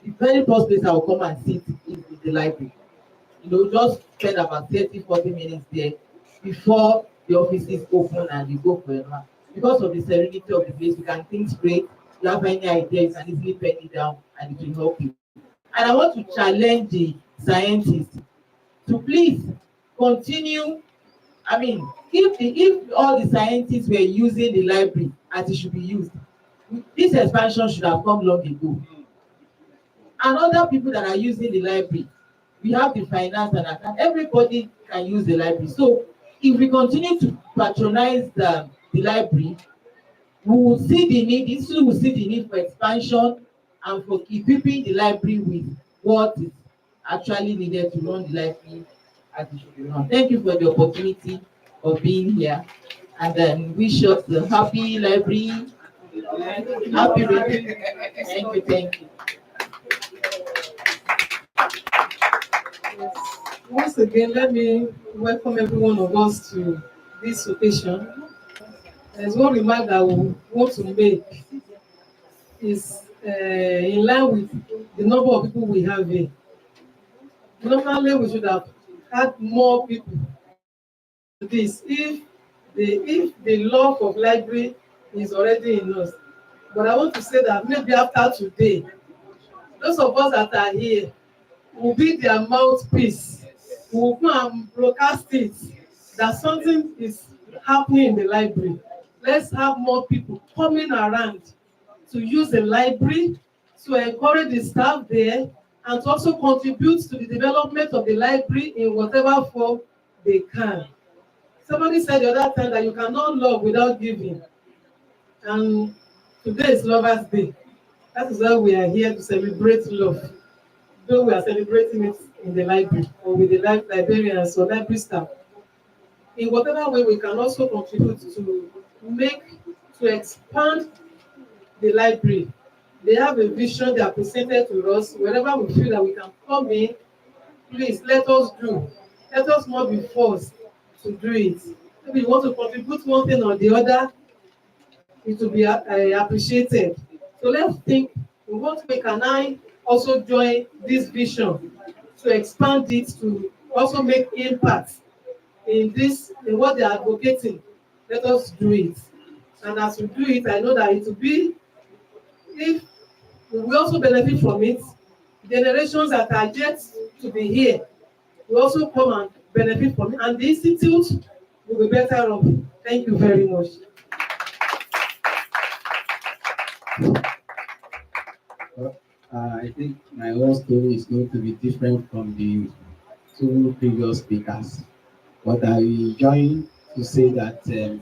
the very first place I will come and sit is the library. Just spend about 30-40 minutes there before the offices open and you go for a run. Because of the serenity of the place, you can think straight. You have any idea, you can easily pen it down and it will help you. And I want to challenge the scientists to please continue. If all the scientists were using the library as it should be used, this expansion should have come long ago. And other people that are using the library, we have the finance and account. Everybody can use the library. So if we continue to patronize the library, we will see the need. This will see the need for expansion and for equipping the library with what is actually needed to run the library as it should be run. Thank you for the opportunity of being here, and then wish us a happy library, happy reading. Thank you. Once again, let me welcome every one of us to this occasion. There's one remark that we want to make is in line with the number of people we have here. Normally, we should have had more people to this if the love of library is already in us. But I want to say that maybe after today, those of us that are here will be their mouthpiece. We will come and broadcast it that something is happening in the library. Let's have more people coming around to use the library to encourage the staff there and to also contribute to the development of the library in whatever form they can. Somebody said the other time that you cannot love without giving. And today is Lovers' Day. That is why we are here to celebrate love. Though we are celebrating it in the library or with the librarians or library staff. In whatever way we can also contribute to expand the library. They have a vision they are presented to us. Wherever we feel that we can come in, please let us do. Let us not be forced to do it. Maybe you want to contribute one thing or the other, it will be appreciated. So let's think, in what way can I also join this vision to expand it to also make impact in what they are advocating. Let us do it. And as we do it, I know that it will be, if we also benefit from it, generations that are yet to be here will also come and benefit from it. And the institute will be better off. Thank you very much. I think my own story is going to be different from the two previous speakers. But I will join to say that the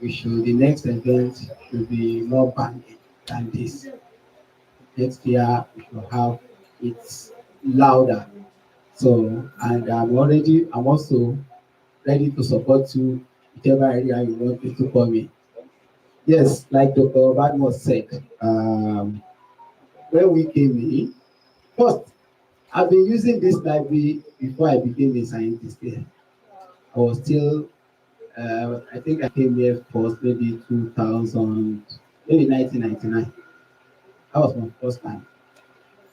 next event should be more banging than this. Next year we should have it louder. So, and I'm also ready to support you whichever area you want me to come in. Yes, like Dr. Badmos said, when we came in, first, I've been using this library before I became a scientist here. I was still, I think I came here first, maybe 2000, maybe 1999. That was my first time.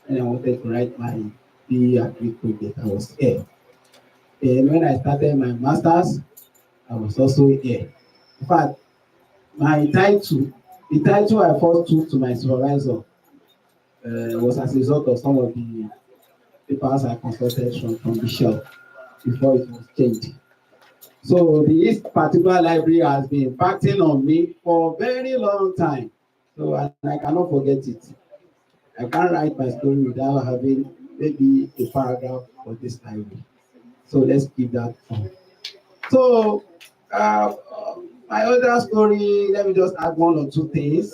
And I wanted to write my PhD Agri project. I was here. And when I started my master's, I was also here. In fact, the title I first took to my supervisor was as a result of some of the papers I consulted from the shelf before it was changed. So this particular library has been impacting on me for a very long time. So I cannot forget it. I can't write my story without having maybe a paragraph for this library. So let's keep that on. So my other story, let me just add one or two things.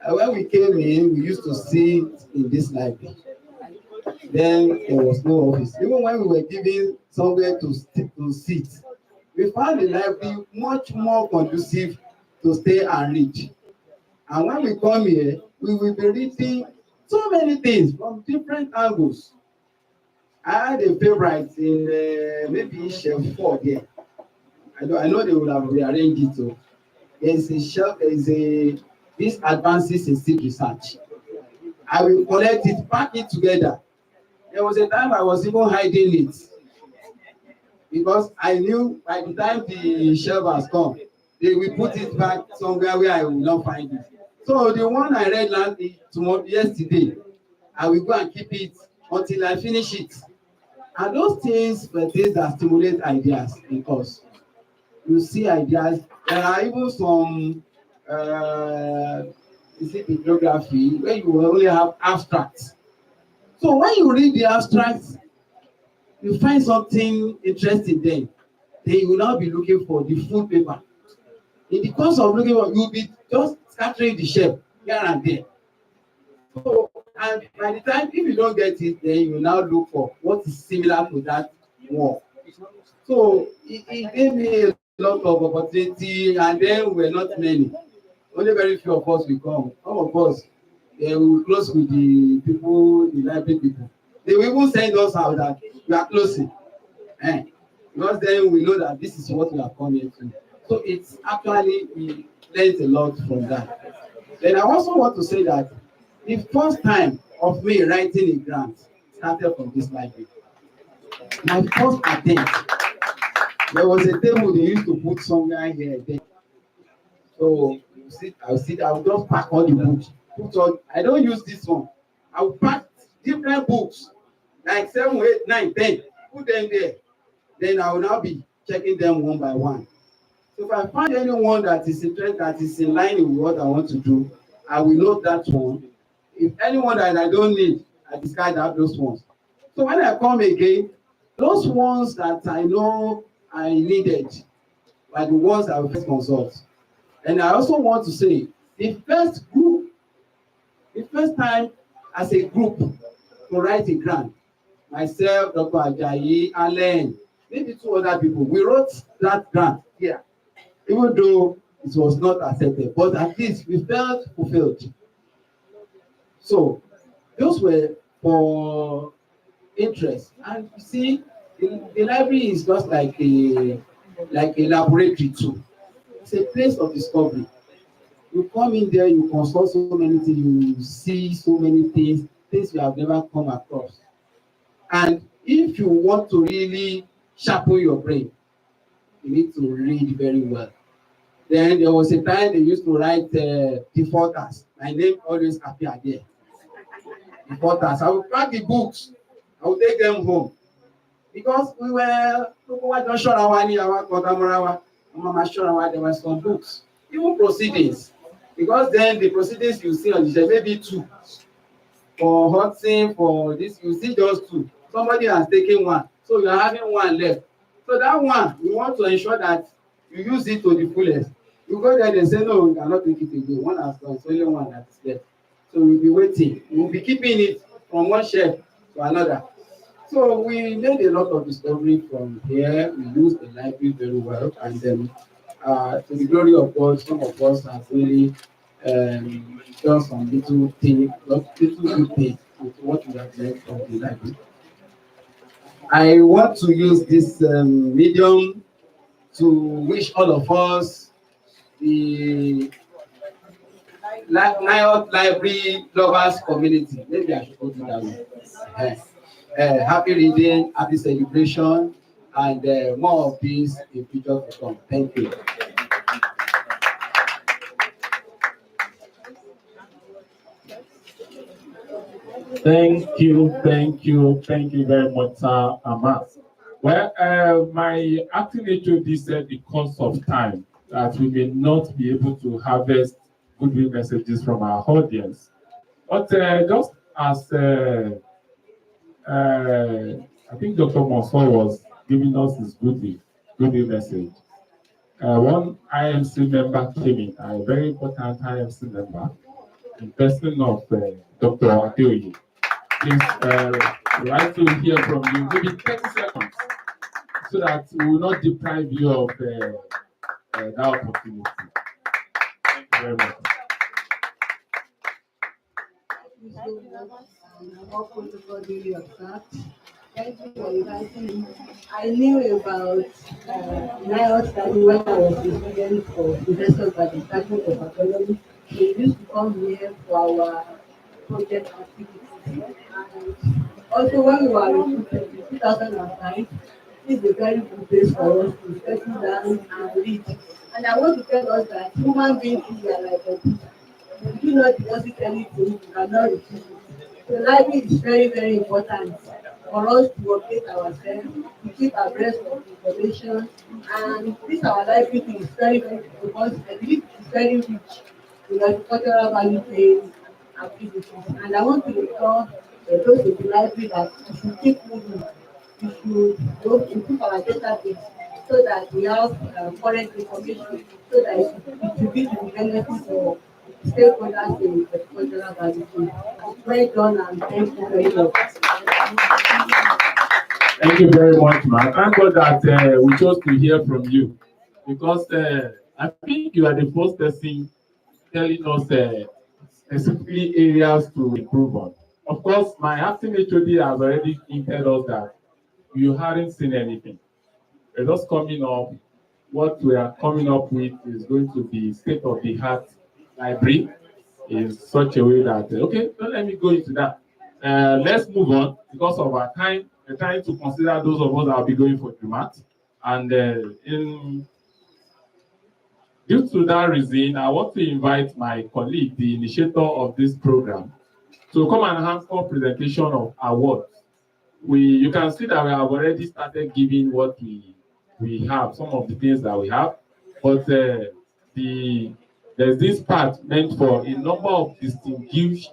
When we came in, we used to sit in this library. Then there was no office. Even when we were given somewhere to sit, we found the library much more conducive to stay and read. And when we come here, we will be reading so many things from different angles. I had a favorite in maybe shelf 4 there. I know they would have rearranged it. So there's a shelf, this advances in seed research. I will collect it, pack it together. There was a time I was even hiding it because I knew by the time the shelf has come, they will put it back somewhere where I will not find it. So the one I read yesterday, I will go and keep it until I finish it. And those things were things that stimulate ideas in us. You see ideas. There are even some bibliography where you will only have abstracts. So when you read the abstracts, you find something interesting then you will now be looking for the full paper. In the course of looking for, you'll be just scattering the shelf here and there. So, and by the time, if you don't get it, then you will now look for what is similar to that work. So it gave me a lot of opportunity, and then we were not many. Only very few of us will come. Some of us, we will close with the people, the library people. They will even send us out that we are closing. Because then we know that this is what we are coming to. So it's actually, we learned a lot from that. Then I also want to say that the first time of me writing a grant started from this library. My first attempt, there was a table they used to put somewhere here. So I will just pack all the books. I don't use this one. I will pack different books, like 7, 8, 9, 10, put them there. Then I will now be checking them one by one. So if I find anyone that is interested, that is in line with what I want to do, I will note that one. If anyone that I don't need, I discard out those ones. So when I come again, those ones that I know I needed are the ones I will first consult. And I also want to say, the first group, the first time as a group to write a grant, myself, Dr. Ajayi, Allen, maybe 2 other people, we wrote that grant here, even though it was not accepted, but at least we felt fulfilled. So those were for interest. And you see, the library is just like a laboratory too. It's a place of discovery. You come in there, you consult so many things, you see so many things you have never come across. And if you want to really sharpen your brain, you need to read very well. Then there was a time they used to write defaulters. My name always appear there. Defaulters. I would pack the books. I would take them home. Because we were, there were some books, even proceedings. Because then the proceedings you see on the shelf, maybe 2. For Hudson, for this, you see just 2. Somebody has taken 1. So you are having 1 left. So that one, we want to ensure that you use it to the fullest. You go there, they say, no, you cannot take it again. 1 has gone, it's only 1 that is left. So we'll be waiting. We'll be keeping it from one shelf to another. So we made a lot of discovery from here. We used the library very well. And then, to the glory of God, some of us have really done some little things, little good things with what we have learned from the library. I want to use this medium to wish all of us, the Nihort Library Lovers Community. Maybe I should put it that way. Happy reading, happy celebration, and more of this in future to come. Thank you. Thank you very much, Sir Amas. Well, my acting HOD said because of time that we may not be able to harvest goodwill messages from our audience. But just as I think Dr. Monson was giving us his goodwill message, one IMC member came in, a very important IMC member, in person of Dr. Adeoye. Please, we'd like to hear from you, maybe 30 seconds, so that we will not deprive you of that opportunity. Thank you very much. Thank you for inviting me. I knew about Nihort study when I was a student for professors at the Department of Economics. We used to come here for our project activities. And also when we were recruited in 2005, this is a very good place for us to settle down and read. And I want to tell us that human beings are like a book. If you do not deposit anything, you cannot receive it. The library is very, very important for us to update ourselves, to keep abreast of information. And this our library thing is very, very because I believe it's very rich in agricultural value chain activities. And I want to recall those in the library that we should keep moving. We should go improve our database so that we have current information, so that it will be the benefit for stakeholders in agricultural value chain. Well done, and thank you very much. Thank you very much, man. Thank God that we chose to hear from you, because I think you are the first person telling us specifically areas to improve on. Of course, my acting HOD has already hinted us that you hadn't seen anything. We're just coming up. What we are coming up with is going to be state-of-the-art library in such a way that, okay, don't let me go into that. Let's move on because of our time. We're trying to consider those of us that will be going for DMAT. And due to that reason, I want to invite my colleague, the initiator of this program, to come and have a presentation of awards. You can see that we have already started giving what we have, some of the things that we have, but the there's this part meant for a number of distinguished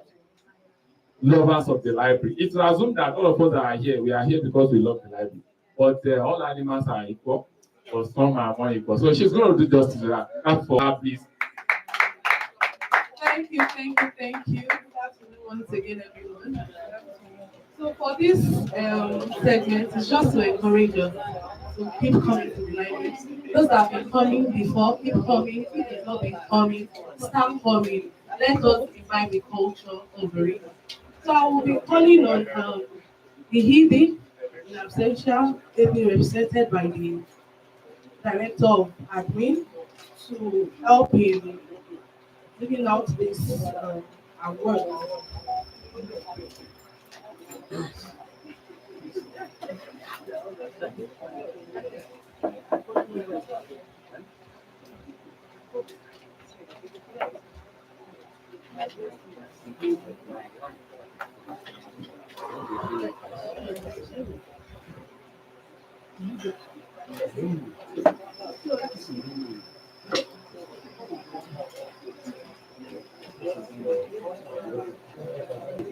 lovers of the library. It's assumed that all of us that are here, we are here because we love the library. But all animals are equal, but some are more equal. So she's going to do justice to that. Clap for her, please. Thank you. Good afternoon once again, everyone. So for this segment, it's just to encourage us to keep coming to the library. Those that have been coming before, keep coming. If they've not been coming, start coming. Let us imbibe the culture of it. So I will be calling on the Hindi in absentia, ably represented by the Director of Admin, to help in giving out this award.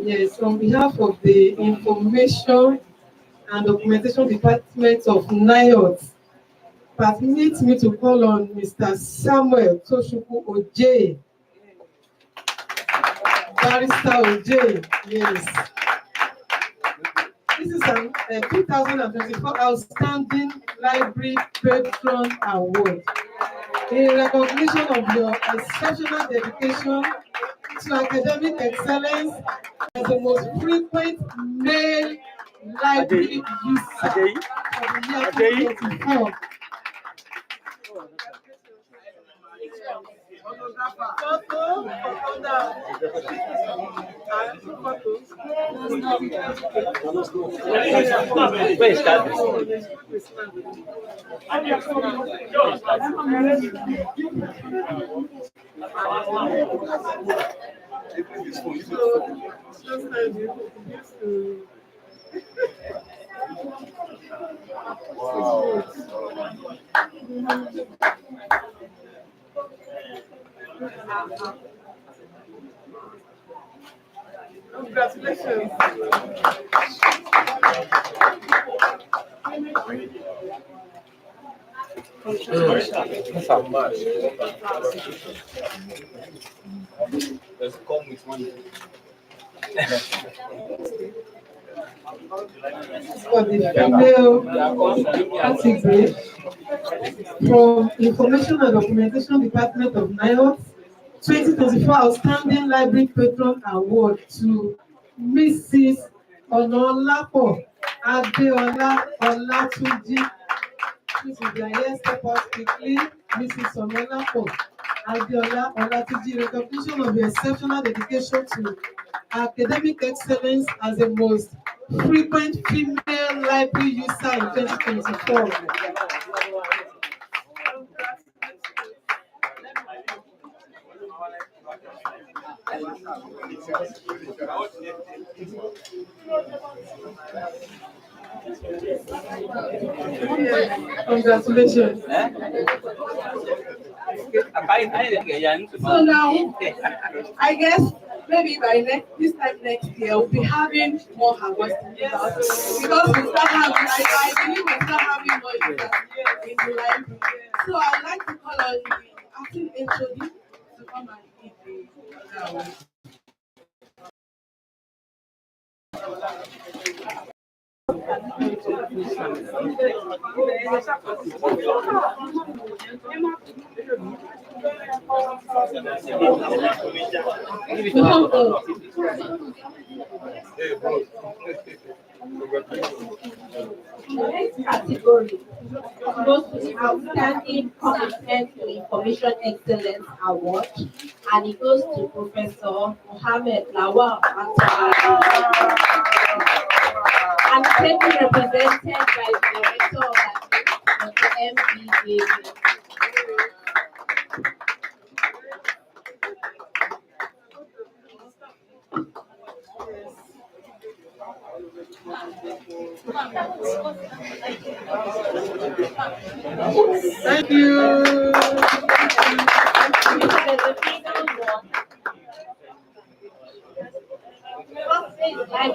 Yes, on behalf of the Information and Documentation Department of Nihort, permit me to call on Mr. Samuel Toshuku Oje. Barrister Oje, yes. This is a 2024 Outstanding Library Patron Award in recognition of your exceptional dedication to academic excellence as the most frequent male library user for the year 2024. Congratulations. Let's come with one. For the female category from Information and Documentation Department of Nihort, 2024 Outstanding Library Patron Award to Mrs. Onolapo Adeola Olatunji. Please, if you are here, step out quickly. Mrs. Onolapo Adeola Olatunji, recognition of your exceptional dedication to academic excellence as the most frequent female library user in 2024. Congratulations. So now, I guess maybe by this time next year, we'll be having more harvesting because we start having, I believe we start having more users in the library. So I'd like to call on the acting HOD to come and give the award. Next category goes to the Outstanding Commitment to Information Excellence Award, and it goes to Professor Mohammed Lawal and taken represented by the Director of Admin, Dr. M.B. David. Thank you.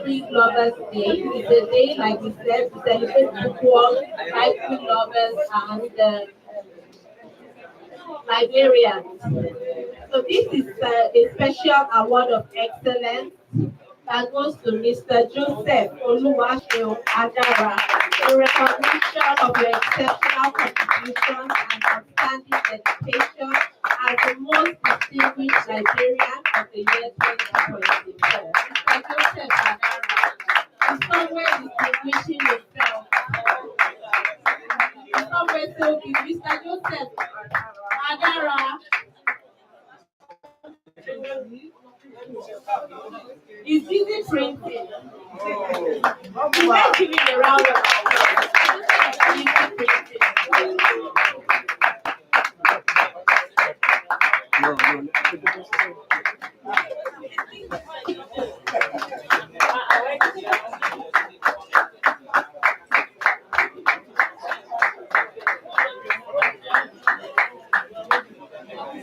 Library Lovers Day. It's a day, like we said, to celebrate equal library lovers and librarians. So this is a special award of excellence that goes to Mr. Joseph Oluwasheo Adara, in recognition of your exceptional contributions and outstanding dedication as the most distinguished librarian of the year 2024. Mr. Joseph Adara is somewhere distinguishing yourself. Is somewhere so big. Mr. Joseph Adara is busy printing. Let's give him a round of applause. Busy printing.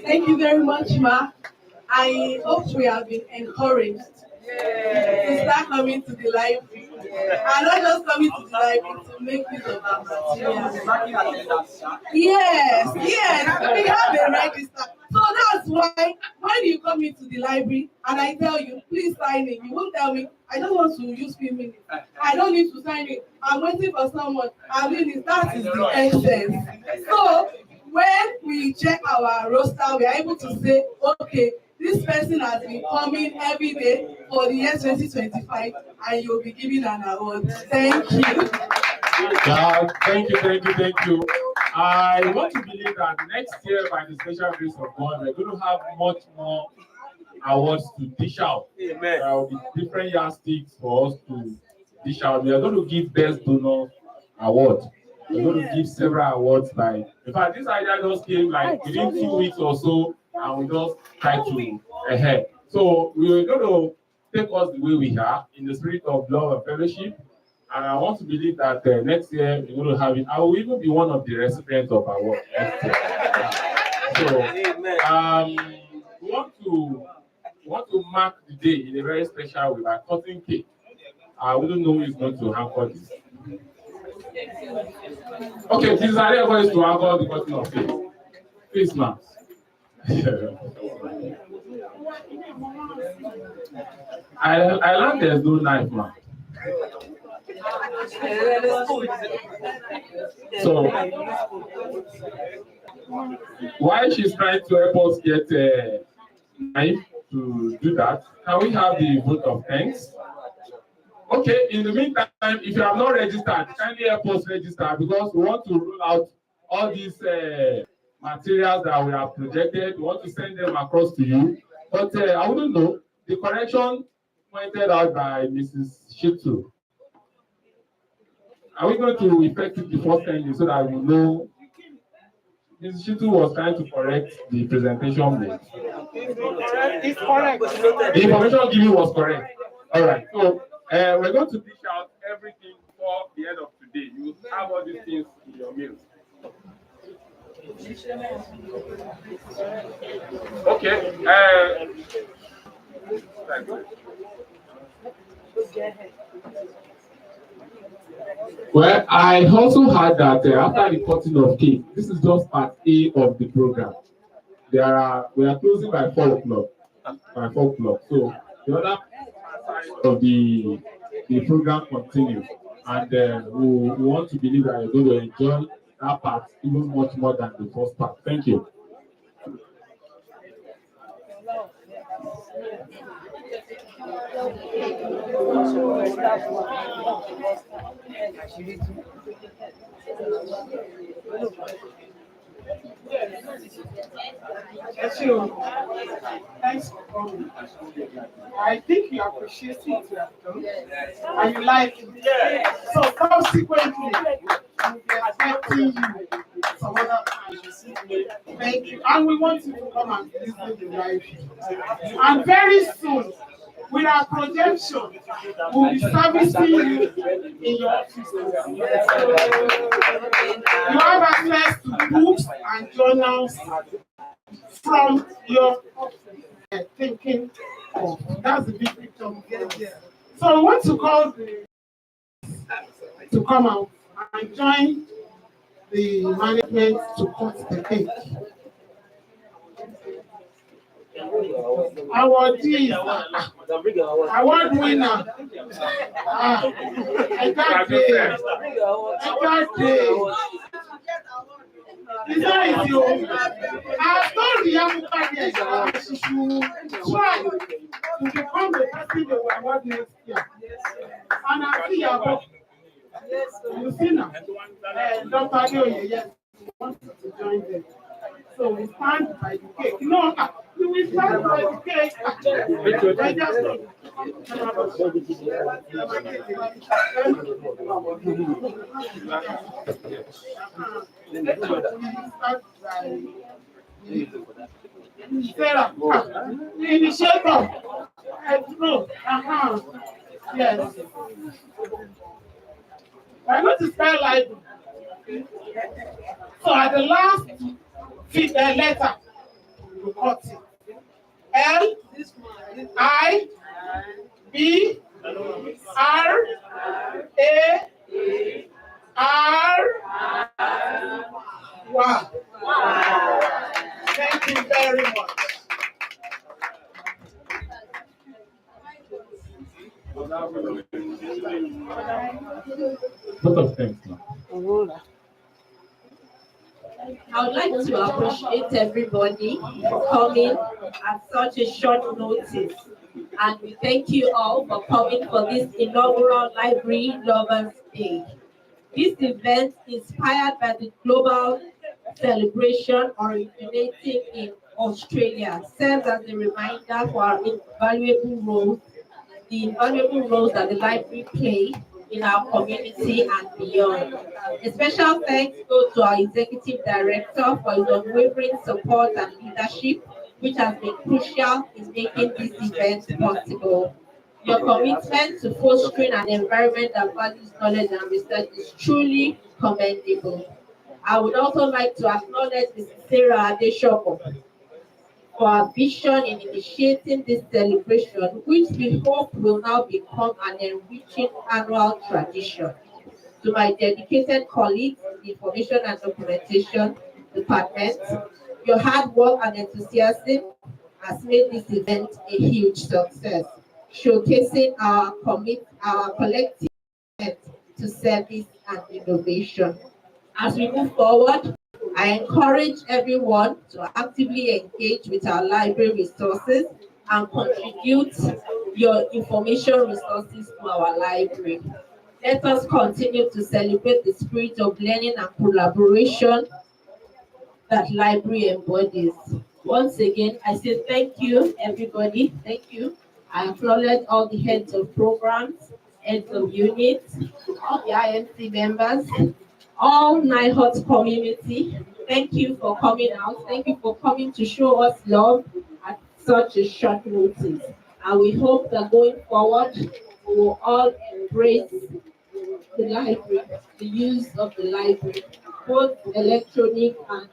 Thank you very much, Ma. I hope we have been encouraged to start coming to the library. And not just coming to the library to make use of our materials. Yes, we have a register. So that's why when you come into the library and I tell you, please sign in, you won't tell me, I don't want to use 3 minutes. I don't need to sign in. I'm waiting for someone. I mean, that is the essence. So when we check our roster, we are able to say, okay, this person has been coming every day for the year 2025, and you'll be given an award. Thank you. Thank you. I want to believe that next year, by the special grace of God, we're going to have much more awards to dish out. Amen. There will be different yardsticks for us to dish out. We are going to give Best Donor Award. We're going to give several awards by. In fact, this idea just came like within 2 weeks or so, and we just try to ahead. So we're going to take us the way we are in the spirit of love and fellowship. And I want to believe that next year we're going to have it. I will even be one of the recipients of our award next year. So we want to mark the day in a very special way by cutting cake. I wouldn't know who is going to hamper this. Okay, please, are there ways to hamper the cutting of cake? Please, ma'am. I learned there's no knife, ma'am. So, while she's trying to help us get a knife to do that, can we have the vote of thanks? Okay, in the meantime, if you have not registered, kindly help us register because we want to roll out all these materials that we have projected. We want to send them across to you. But I wouldn't know. The correction pointed out by Mrs. Shitu. Are we going to effect it before sending so that we know? Mrs. Shitu was trying to correct the presentation made. It's correct. The information given was correct. All right. So we're going to dish out everything before the end of today. You have all these things in your meals. Okay. Well, I also heard that after the cutting of cake, this is just part A of the program. We are closing by 4 o'clock. So the other side of the program continues, and we want to believe that you're going to enjoy that part even much more than the first part. Thank you. Thanks for coming. I think you appreciate what you have done and you like it. So consequently, we'll be expecting you some other times. Thank you. And we want you to come and visit the library. And very soon, with our projection, we'll be servicing you in your office. You have access to books and journals from your thinking of. That's the big picture. So So we want to call to come out and join the management to cut the cake. Our G is award winner. I can't say. It's not you. I told the young party she should try to become the person they will award next year. And I see your book. You see now. Dr. Adeoye, yes, wants to join them. So we stand by the cake. No, we will stand by the cake. Sarah, the initiator. Yes. We're going to spell library. So at the last letter, we cut it. L I B R A R. Wow. Thank you very much. Lot of thanks now. I would like to appreciate everybody for coming at such a short notice. And we thank you all for coming for this inaugural Library Lovers Day. This event, inspired by the global celebration originating in Australia, serves as a reminder for our invaluable roles that the library play in our community and beyond. A special thanks goes to our Executive Director for his unwavering support and leadership, which has been crucial in making this event possible. Your commitment to fostering an environment that values knowledge and research is truly commendable. I would also like to acknowledge Mrs. Sarah Adeshoko for our vision in initiating this celebration, which we hope will now become an enriching annual tradition. To my dedicated colleagues in the Information and Documentation Department, your hard work and enthusiasm has made this event a huge success, showcasing our collective commitment to service and innovation. As we move forward, I encourage everyone to actively engage with our library resources and contribute your information resources to our library. Let us continue to celebrate the spirit of learning and collaboration that library embodies. Once again, I say thank you, everybody. Thank you. I acknowledge all the heads of programs, heads of units, all the INC members, all Nihort community. Thank you for coming out. Thank you for coming to show us love at such a short notice. And we hope that going forward, we will all embrace the library, the use of the library, both electronic and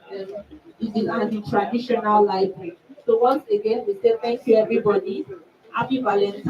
the traditional library. So once again, we say thank you, everybody. Happy Valentine's